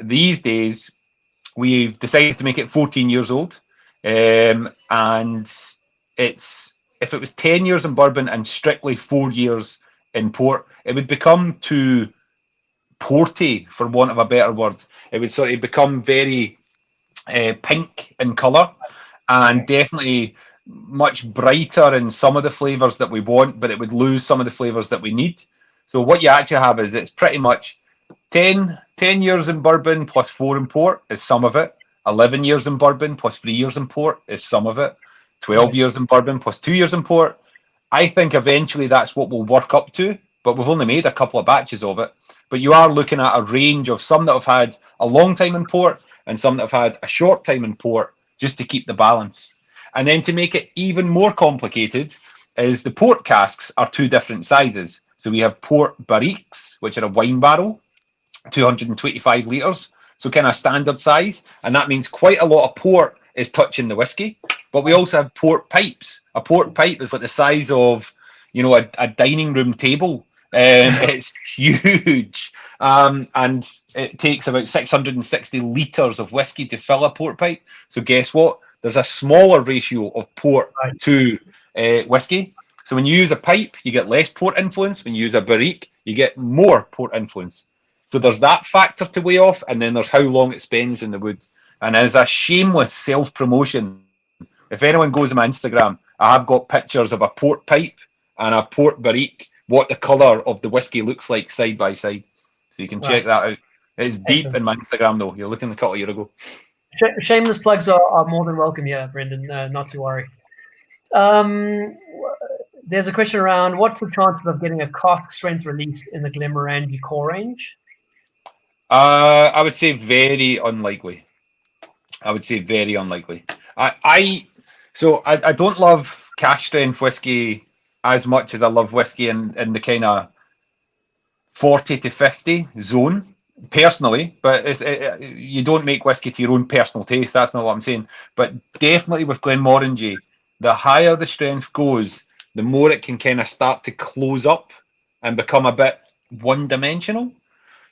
These days, we've decided to make it 14 years old. And if it was 10 years in bourbon and strictly 4 years in port, it would become too porty, for want of a better word. It would sort of become very pink in colour, and definitely much brighter in some of the flavours that we want, but it would lose some of the flavours that we need. So what you actually have is it's pretty much 10 years in bourbon plus 4 in port is some of it. 11 years in bourbon plus 3 years in port is some of it. 12 years in bourbon plus 2 years in port. I think eventually that's what we'll work up to, but we've only made a couple of batches of it. But you are looking at a range of some that have had a long time in port and some that have had a short time in port, just to keep the balance. And then to make it even more complicated is the port casks are 2 different sizes. So we have port barriques, which are a wine barrel, 225 litres, so kind of standard size. And that means quite a lot of port is touching the whiskey. But we also have port pipes. A port pipe is like the size of, a dining room table. It's huge. And it takes about 660 litres of whiskey to fill a port pipe. So guess what? There's a smaller ratio of port to whiskey. So when you use a pipe, you get less port influence. When you use a barrique, you get more port influence. So there's that factor to weigh off, and then there's how long it spends in the wood. And as a shameless self-promotion, if anyone goes on my Instagram, I have got pictures of a port pipe and a port barrique, what the colour of the whiskey looks like side by side. So you can check that out. It's deep in my Instagram, though. You're looking a couple of years ago. Shameless plugs are more than welcome here, Brendan. Not to worry. There's a question around: what's the chances of getting a cask strength release in the Glenmorangie core range? I would say very unlikely. I don't love cask strength whiskey as much as I love whiskey in the kind of 40 to 50 zone, personally. But you don't make whiskey to your own personal taste. That's not what I'm saying. But definitely with Glenmorangie, the higher the strength goes, the more it can kind of start to close up and become a bit one-dimensional.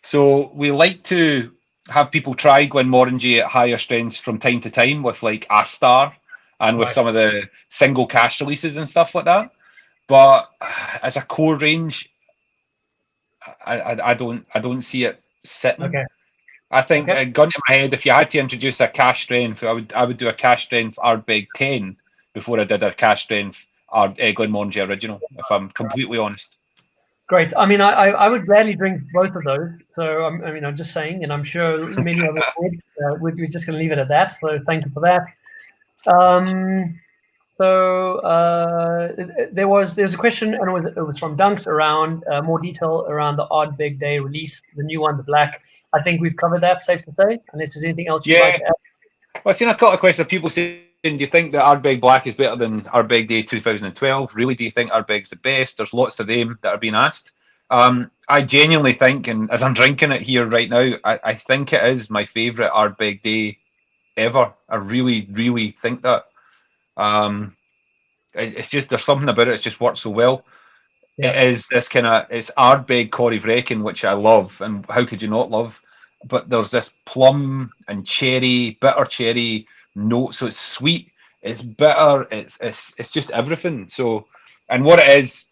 So we like to have people try Glenmorangie at higher strengths from time to time with like Astar and with some of the single cask releases and stuff like that. But as a core range, I don't see it sitting. Okay. I think, gun to my head, if you had to introduce a cask strength, I would do a cask strength Ardbeg 10 before I did a cask strength Glenmorangie original, if I'm completely honest. Great. I mean, I would gladly drink both of those. So I mean, I'm just saying, and I'm sure many of us would. We're just going to leave it at that. So thank you for that. There's a question, and it was from Dunks around more detail around the Ardbeg Day release, the new one, the black. I think we've covered that, safe to say, unless there's anything else you'd like to add. Well, I've seen a couple of questions of people saying, do you think that Ardbeg Black is better than Ardbeg Day 2012? Really, do you think Ardbeg's the best? There's lots of them that are being asked. I genuinely think, and as I'm drinking it here right now, I think it is my favourite Ardbeg Day ever. I really, really think that. It's just, there's something about it, it's just worked so well. Yeah. It is this kind of, it's Ardbeg Corrie Vrecken, which I love, and how could you not love? But there's this plum and cherry, bitter cherry note, so it's sweet, it's bitter, it's just everything. So, and what it is,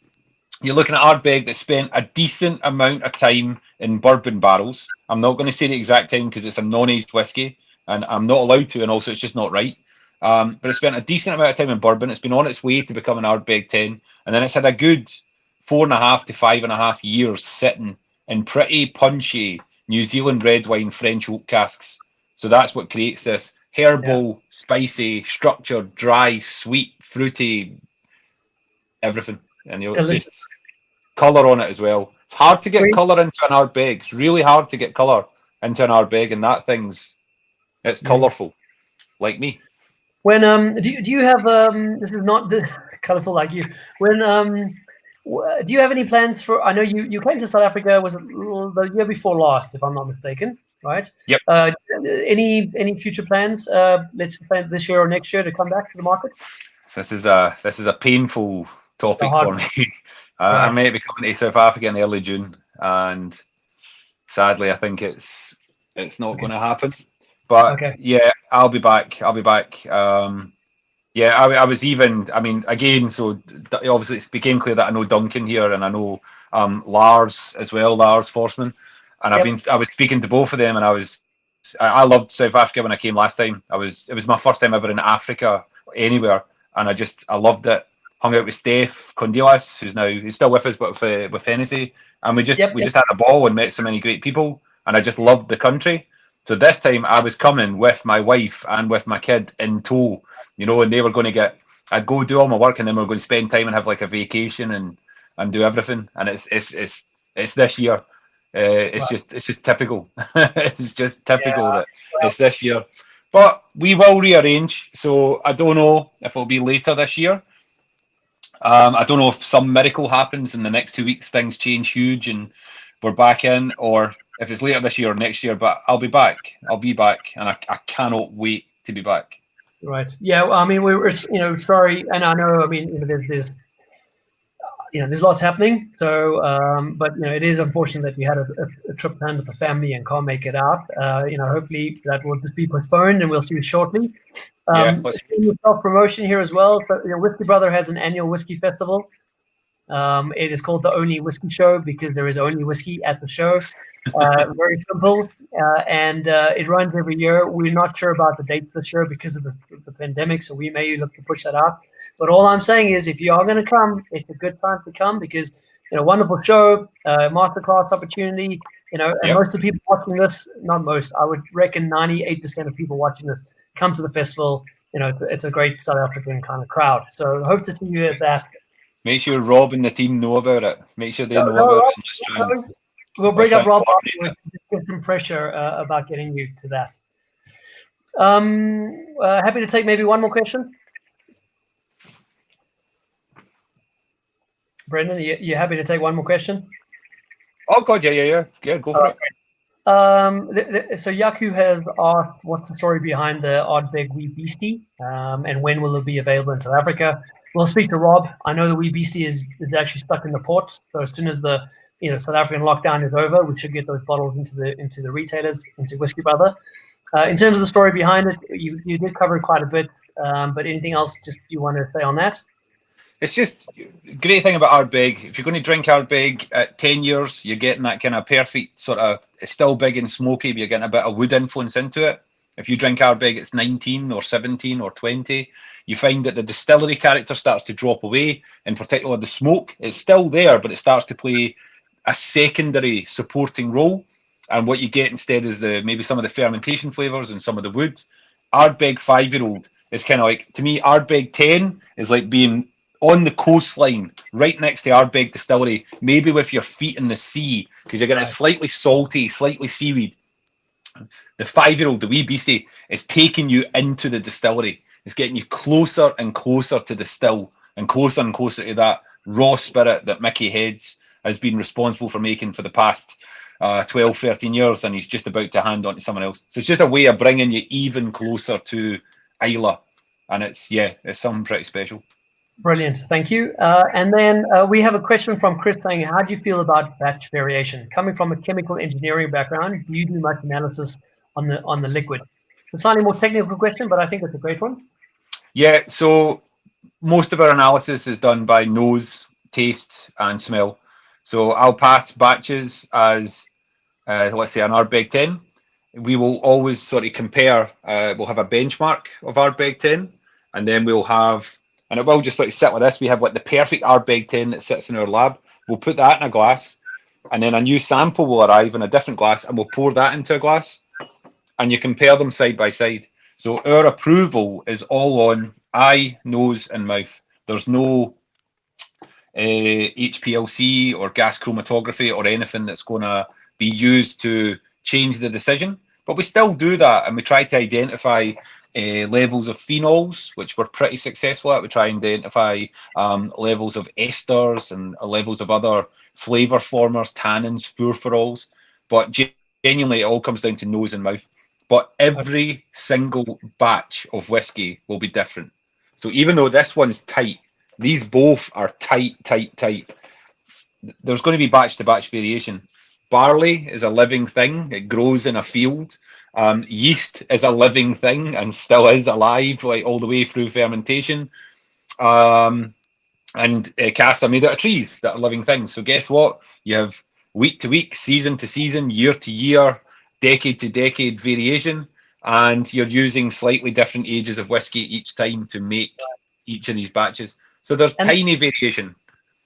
you're looking at Ardbeg that spent a decent amount of time in bourbon barrels. I'm not going to say the exact time because it's a non-aged whiskey, and I'm not allowed to, and also it's just not right. But it spent a decent amount of time in bourbon. It's been on its way to become an Ardbeg 10, and then it's had a good 4.5 to 5.5 years sitting in pretty punchy New Zealand red wine French oak casks. So that's what creates this herbal, spicy, structured, dry, sweet, fruity, everything. And it's just colour on it as well. It's hard to get colour into an Ardbeg. It's really hard to get colour into an Ardbeg, and that it's colourful, like me. When do you have this is not colourful like you. When do you have any plans for? I know you came to South Africa, was it the year before last, if I'm not mistaken, right? Yep. Any future plans? Let's say this year or next year to come back to the market. This is a painful topic for me. Right. I may be coming to South Africa in early June, and sadly, I think it's not going to happen. But yeah, I'll be back. I was even, I mean, again, so obviously it became clear that I know Duncan here, and I know Lars as well, Lars Forsman, and I was speaking to both of them, and I loved South Africa when I came last time. It was my first time ever in Africa, anywhere, and I loved it. Hung out with Steph Condilas, who's still with us, but with Hennessy, and we just had a ball and met so many great people, and I just loved the country. So this time I was coming with my wife and with my kid in tow, and they were going to I'd go do all my work, and then we were going to spend time and have like a vacation and do everything. And it's this year. It's just typical. It's just typical that it's this year. But we will rearrange. So I don't know if it'll be later this year. I don't know if some miracle happens in the next 2 weeks, things change huge and we're back in, or if it's later this year or next year, but I'll be back. I'll be back, and I cannot wait to be back. Right. Yeah. Well, I mean, we're sorry, and I know. I mean, there's lots happening. So, but it is unfortunate that we had a trip planned with the family and can't make it out. Hopefully that will just be postponed, and we'll see you shortly. Self promotion here as well. So, WhiskyBrother has an annual whiskey festival. It is called the Only Whiskey Show because there is only whiskey at the show. Very simple, and it runs every year. We're not sure about the dates this year because of the pandemic, so we may look to push that out. But all I'm saying is, if you are going to come, it's a good time to come because wonderful show, masterclass opportunity. And most of the people watching this, not most, I would reckon 98% of people watching this come to the festival. It's a great South African kind of crowd. So hope to see you at that. Make sure Rob and the team know about it. Make sure they know about it. We'll bring up Rob afterwards to get some pressure about getting you to that. Happy to take maybe one more question. Brendan, you happy to take one more question? Oh God, yeah, go for it. So Yaku has asked, what's the story behind the Ardbeg Wee Beastie, and when will it be available in South Africa? We'll speak to Rob. I know the Wee Beastie is actually stuck in the ports, so as soon as the South African lockdown is over, we should get those bottles into the retailers, into WhiskyBrother. In terms of the story behind it, you did cover quite a bit, but anything else just you want to say on that? It's just great thing about Ardbeg. If you're going to drink Ardbeg at 10 years, you're getting that kind of perfect sort of, it's still big and smoky, but you're getting a bit of wood influence into it. If you drink Ardbeg, it's 19 or 17 or 20. You find that the distillery character starts to drop away, in particular the smoke. It's still there, but it starts to play a secondary supporting role, and what you get instead is maybe some of the fermentation flavors and some of the wood. Ardbeg 5-year-old is kind of like, to me, Ardbeg 10 is like being on the coastline, right next to Ardbeg Distillery, maybe with your feet in the sea, because you're getting a slightly salty, slightly seaweed. The 5-year-old, the wee beastie, is taking you into the distillery. It's getting you closer and closer to the still, and closer to that raw spirit that Mickey Heads has been responsible for making for the past 12, 13 years, and he's just about to hand on to someone else. So it's just a way of bringing you even closer to Islay, and it's something pretty special. Brilliant, thank you. And then we have a question from Chris saying, how do you feel about batch variation? Coming from a chemical engineering background, do you do much analysis on the liquid? It's a slightly more technical question, but I think it's a great one. Yeah, so most of our analysis is done by nose, taste, and smell. So I'll pass batches as, let's say, an Ardbeg 10. We will always sort of compare, we'll have a benchmark of Ardbeg 10, and then we'll have, and it will just sort of sit like this. We have like the perfect Ardbeg 10 that sits in our lab. We'll put that in a glass, and then a new sample will arrive in a different glass, and we'll pour that into a glass, and you compare them side by side. So our approval is all on eye, nose, and mouth. There's no HPLC or gas chromatography or anything that's going to be used to change the decision. But we still do that, and we try to identify levels of phenols, which we're pretty successful at. We try and identify levels of esters and levels of other flavour formers, tannins, furfurols. But genuinely, it all comes down to nose and mouth. But every single batch of whiskey will be different. So even though this one's tight, these both are tight. There's going to be batch-to-batch variation. Barley is a living thing. It grows in a field. Yeast is a living thing and still is alive, like all the way through fermentation. And casks are made out of trees that are living things. So guess what? You have week to week, season to season, year to year, decade to decade variation, and you're using slightly different ages of whiskey each time to make each of these batches. So there's tiny variation.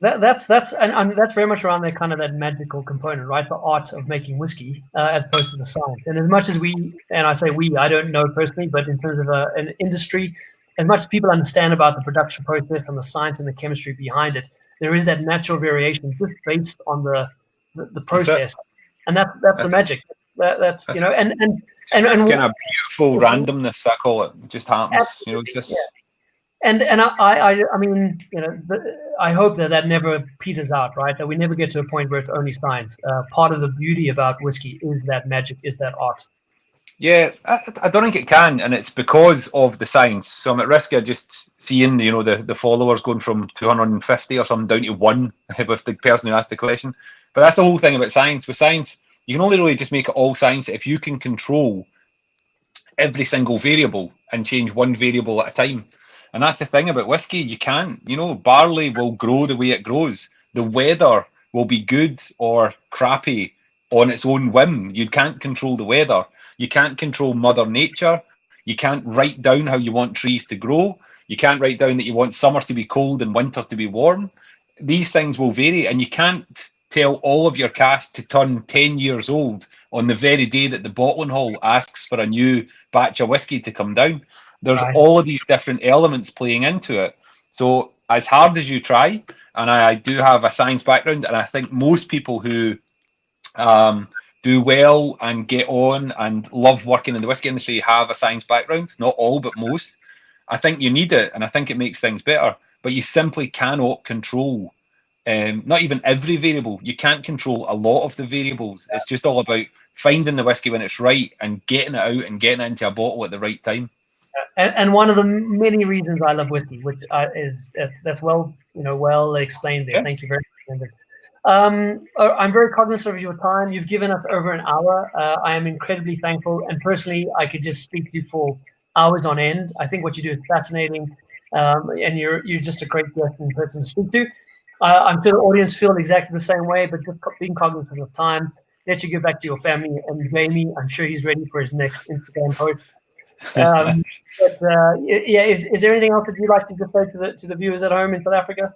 That's very much around that kind of that magical component, right? The art of making whiskey, as opposed to the science. And as much as I say we, I don't know personally, but in terms of an industry, as much as people understand about the production process and the science and the chemistry behind it, there is that natural variation just based on the process, and that's the magic. That's you know, and kind of beautiful randomness, I call it. It just happens, you know. It's just. Yeah. And I mean, you know, I hope that never peters out, right? That we never get to a point where it's only science. Part of the beauty about whiskey is that magic, is that art. Yeah, I don't think it can, and it's because of the science. So I'm at risk of just seeing, you know, the followers going from 250 or something down to 1 with the person who asked the question. But that's the whole thing about science. With science, you can only really just make it all science if you can control every single variable and change one variable at a time. And that's the thing about whiskey. You can't, you know, barley will grow the way it grows. The weather will be good or crappy on its own whim. You can't control the weather. You can't control Mother Nature. You can't write down how you want trees to grow. You can't write down that you want summer to be cold and winter to be warm. These things will vary, and you can't tell all of your casks to turn 10 years old on the very day that the bottling hall asks for a new batch of whiskey to come down. There's all of these different elements playing into it. So as hard as you try, and I do have a science background, and I think most people who do well and get on and love working in the whiskey industry have a science background. Not all, but most. I think you need it, and I think it makes things better. But you simply cannot control, not even every variable. You can't control a lot of the variables. It's just all about finding the whiskey when it's right and getting it out and getting it into a bottle at the right time. And one of the many reasons I love whiskey, which that's well explained there. Yeah. Thank you very much. I'm very cognizant of your time. You've given us over an hour. I am incredibly thankful, and personally, I could just speak to you for hours on end. I think what you do is fascinating, and you're just a great guest and person to speak to. I'm sure the audience feel exactly the same way, but just being cognizant of time. Let you get back to your family, and Jamie, I'm sure he's ready for his next Instagram post. Is there anything else that you'd like to just say to the viewers at home in South Africa?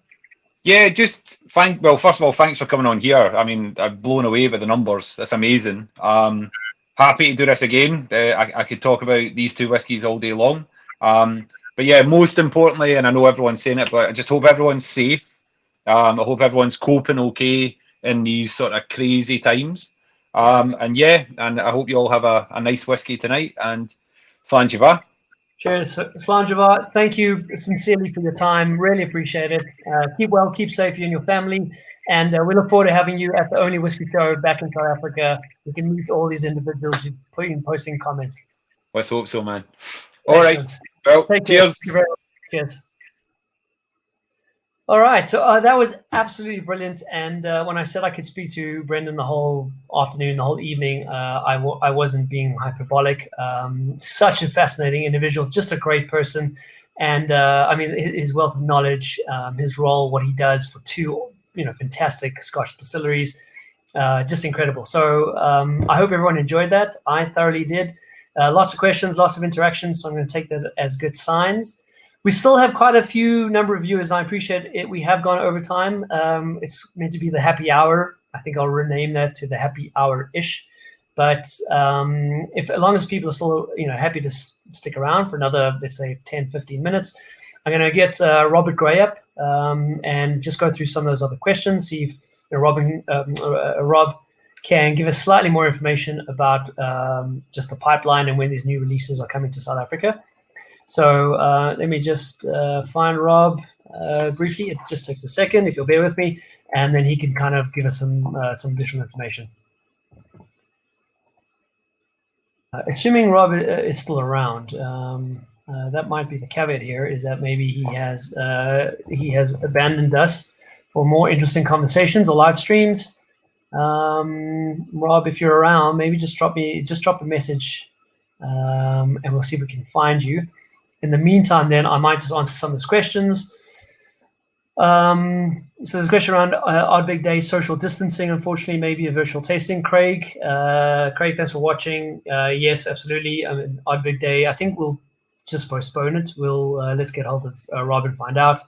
Yeah, just well, first of all, thanks for coming on here. I mean, I'm blown away by the numbers. That's amazing. Happy to do this again. I could talk about these two whiskies all day long. But yeah, most importantly, and I know everyone's saying it, but I just hope everyone's safe. I hope everyone's coping okay in these sort of crazy times. And yeah, and I hope you all have a nice whiskey tonight. And Slanjiva. Cheers, Slanjiva. Thank you sincerely for your time. Really appreciate it. Keep well, keep safe, you and your family. And we look forward to having you at the Only Whiskey Show back in South Africa. We can meet all these individuals who put in posting comments. Let's hope so, man. All right. Well, cheers. Cheers. All right, so that was absolutely brilliant. And when I said I could speak to Brendan the whole afternoon, the whole evening, I wasn't being hyperbolic. Such a fascinating individual, just a great person. And I mean, his wealth of knowledge, his role, what he does for two, fantastic Scotch distilleries, just incredible. So I hope everyone enjoyed that. I thoroughly did. Lots of questions, lots of interactions. So I'm going to take that as good signs. We still have quite a few number of viewers, and I appreciate it. We have gone over time. It's meant to be the happy hour. I think I'll rename that to the happy hour-ish. But as long as people are still, happy to stick around for another, let's say, 10, 15 minutes, I'm going to get Robert Gray up and just go through some of those other questions, see if Rob can give us slightly more information about just the pipeline and when these new releases are coming to South Africa. So let me just find Rob briefly. It just takes a second, if you'll bear with me, and then he can kind of give us some additional information. Assuming Rob is still around, that might be the caveat here, is that maybe he has abandoned us for more interesting conversations or live streams. Rob, if you're around, maybe just drop a message, and we'll see if we can find you. In the meantime, then I might just answer some of those questions. So there's a question around Ardbeg Day social distancing. Unfortunately, maybe a virtual tasting. Craig, thanks for watching. Yes, absolutely. I mean, Ardbeg Day. I think we'll just postpone it. Let's get hold of Rob and find out.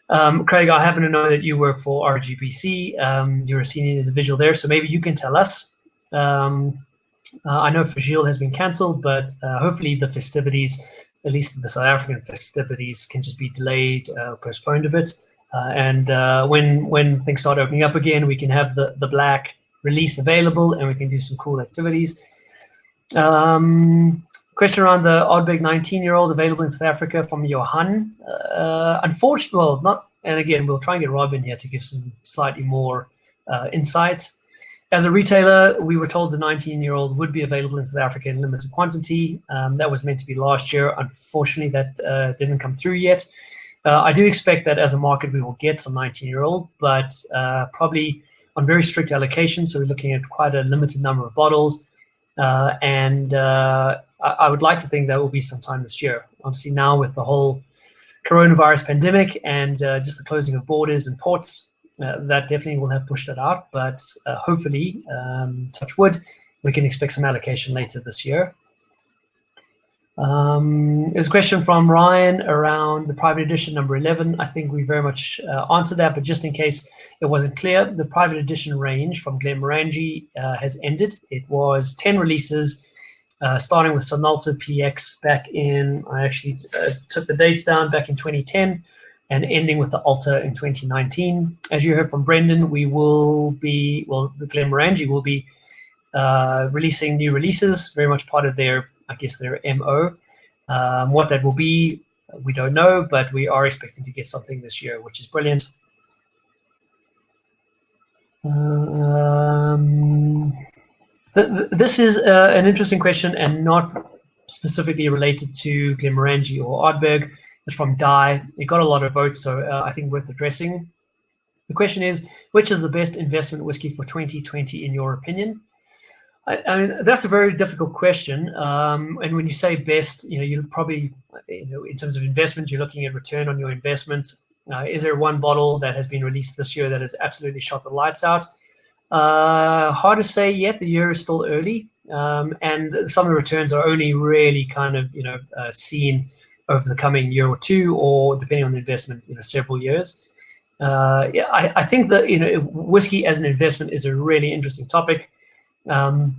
Craig, I happen to know that you work for RGBC. You're a senior individual there, so maybe you can tell us. I know for Gilles has been cancelled, but hopefully the festivities, at least the South African festivities, can just be delayed, postponed a bit. And when things start opening up again, we can have the black release available and we can do some cool activities. Question around the Ardbeg 19-year-old available in South Africa from Johan. Unfortunately, well, not, and again, we'll try and get Rob in here to give some slightly more insight. As a retailer, we were told the 19-year-old would be available in South Africa in limited quantity. That was meant to be last year. Unfortunately, that didn't come through yet. I do expect that as a market, we will get some 19-year-old, but probably on very strict allocation. So we're looking at quite a limited number of bottles. And I would like to think that will be sometime this year. Obviously, now with the whole coronavirus pandemic and just the closing of borders and ports, that definitely will have pushed it out, but hopefully, touch wood, we can expect some allocation later this year. There's a question from Ryan around the private edition number 11. I think we very much answered that, but just in case it wasn't clear, the private edition range from Glenmorangie has ended. It was 10 releases, starting with Sonalta PX back in, I actually took the dates down, back in 2010. And ending with the Alta in 2019. As you heard from Brendan, we will be, well, the Glenmorangie will be releasing new releases, very much part of their, I guess, their MO. What that will be, we don't know, but we are expecting to get something this year, which is brilliant. This is an interesting question and not specifically related to Glenmorangie or Ardbeg. It's from Di. It got a lot of votes, so I think worth addressing. The question is, which is the best investment whiskey for 2020 in your opinion? I mean, that's a very difficult question. And when you say best, you probably, in terms of investment, you're looking at return on your investment. Is there one bottle that has been released this year that has absolutely shot the lights out? Hard to say yet. The year is still early, and some of the returns are only really kind of seen over the coming year or two, or depending on the investment, several years. Yeah, I think that whiskey as an investment is a really interesting topic, and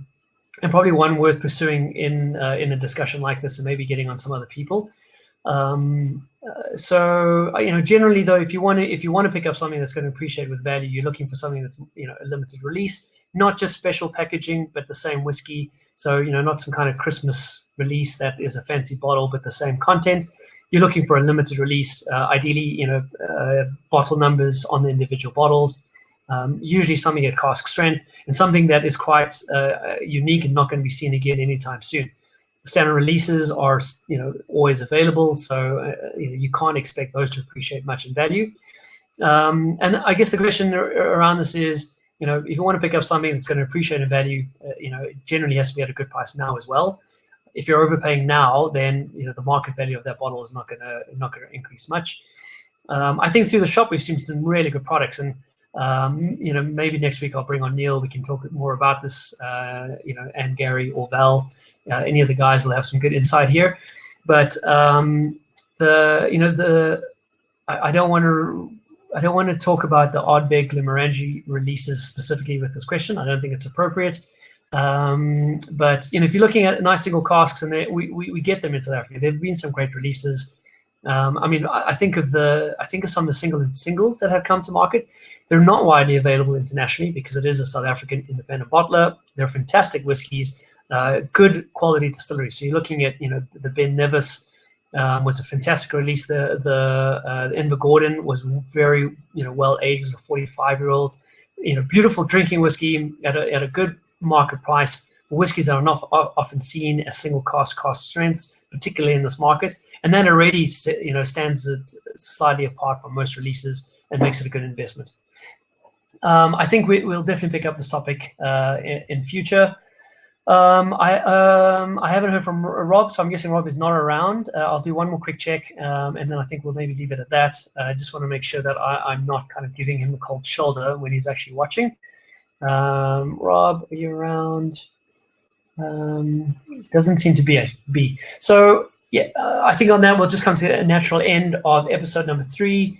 probably one worth pursuing in a discussion like this, and maybe getting on some other people. So generally though, if you want to pick up something that's going to appreciate with value, you're looking for something that's a limited release, not just special packaging, but the same whiskey. So not some kind of Christmas release that is a fancy bottle, but the same content. You're looking for a limited release, ideally bottle numbers on the individual bottles. Usually something at cask strength, and something that is quite unique and not going to be seen again anytime soon. Standard releases are always available, so you can't expect those to appreciate much in value. And I guess the question around this is, if you want to pick up something that's going to appreciate in value, it generally has to be at a good price now as well. If you're overpaying now, then the market value of that bottle is not going to increase much. I think through the shop we've seen some really good products, and maybe next week I'll bring on Neil. We can talk more about this, and Gary or Val. Any of the guys will have some good insight here. But I don't want to talk about the Ardbeg Glenmorangie releases specifically with this question. I don't think it's appropriate. But if you're looking at nice single casks, and we get them in South Africa, there've been some great releases. I think of some of the singles that have come to market. They're not widely available internationally because it is a South African independent bottler. They're fantastic whiskies, good quality distilleries. So you're looking at the Ben Nevis was a fantastic release. The Invergordon was very well aged. It was a 45-year-old, beautiful drinking whiskey at a good market price for whiskies that are not often seen as single cask strengths, particularly in this market. And that already stands it slightly apart from most releases and makes it a good investment. I think we'll definitely pick up this topic in future. I haven't heard from Rob, so I'm guessing Rob is not around. I'll do one more quick check, and then I think we'll maybe leave it at that. I just want to make sure that I'm not kind of giving him the cold shoulder when he's actually watching. Rob, are you around? Doesn't seem to be. So yeah, I think on that we'll just come to a natural end of episode number 3.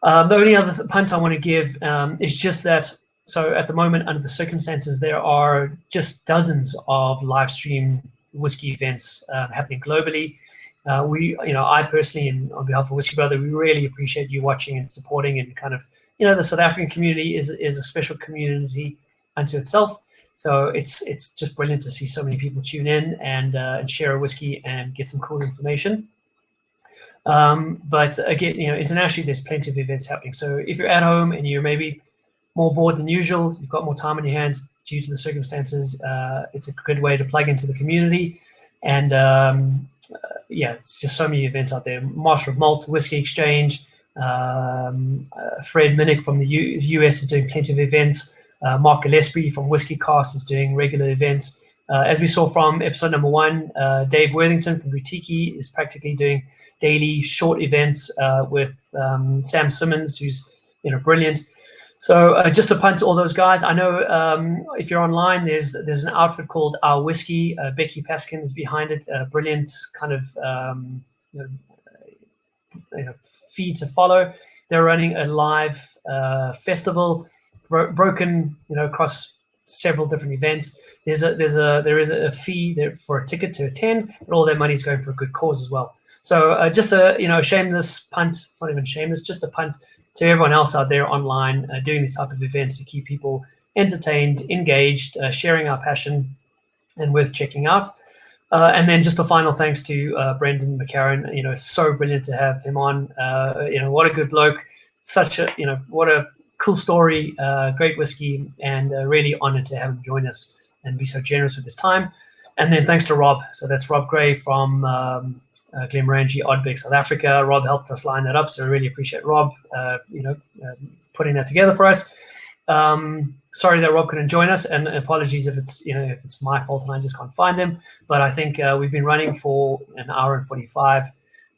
The only other punt I want to give is just that. So at the moment, under the circumstances, there are just dozens of live stream whiskey events happening globally. I personally, and on behalf of WhiskyBrother, we really appreciate you watching and supporting, and kind of, the South African community is a special community unto itself. So it's just brilliant to see so many people tune in and share a whiskey and get some cool information. But again, internationally, there's plenty of events happening. So if you're at home and you're maybe more bored than usual, you've got more time on your hands due to the circumstances, it's a good way to plug into the community. And it's just so many events out there. Master of Malt Whiskey Exchange, Fred Minnick from the US is doing plenty of events. Mark Gillespie from WhiskyCast is doing regular events. As we saw from episode number 1, Dave Worthington from Butiki is practically doing daily short events with Sam Simmons, who's brilliant. So just to punt to all those guys, I know if you're online, there's an outfit called Our Whiskey. Becky Paskin is behind it. Brilliant kind of feed to follow. They're running a live festival, broken across several different events. There is a fee there for a ticket to attend, but all their money is going for a good cause as well. So just a shameless punt. It's not even shameless, just a punt to everyone else out there online doing these type of events to keep people entertained, engaged, sharing our passion, and worth checking out. And then just a final thanks to Brendan McCarron. So brilliant to have him on. What a good bloke. Such a what a cool story. Great whiskey, and really honored to have him join us and be so generous with his time. And then thanks to Rob. So that's Rob Gray from Glenmorangie, Ardbeg, South Africa. Rob helped us line that up, so I really appreciate Rob, putting that together for us. Sorry that Rob couldn't join us, and apologies if it's my fault and I just can't find him. But I think we've been running for an hour and 45.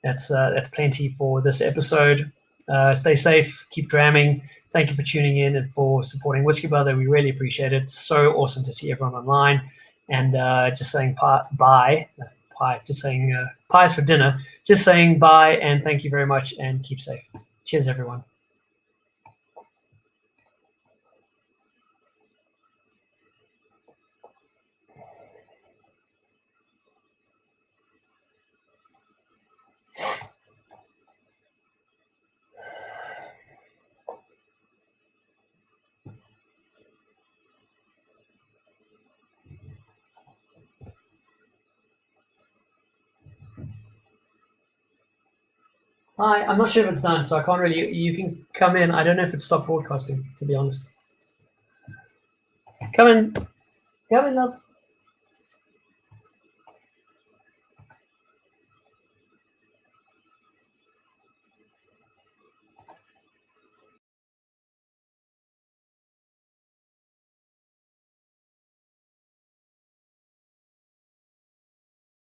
That's plenty for this episode. Stay safe, keep dramming. Thank you for tuning in and for supporting WhiskyBrother. We really appreciate it. So awesome to see everyone online. And just saying just saying pies for dinner. Just saying bye and thank you very much and keep safe. Cheers, everyone. Hi, I'm not sure if it's done, so I can't really. You can come in. I don't know if it's stopped broadcasting, to be honest. Come in, love.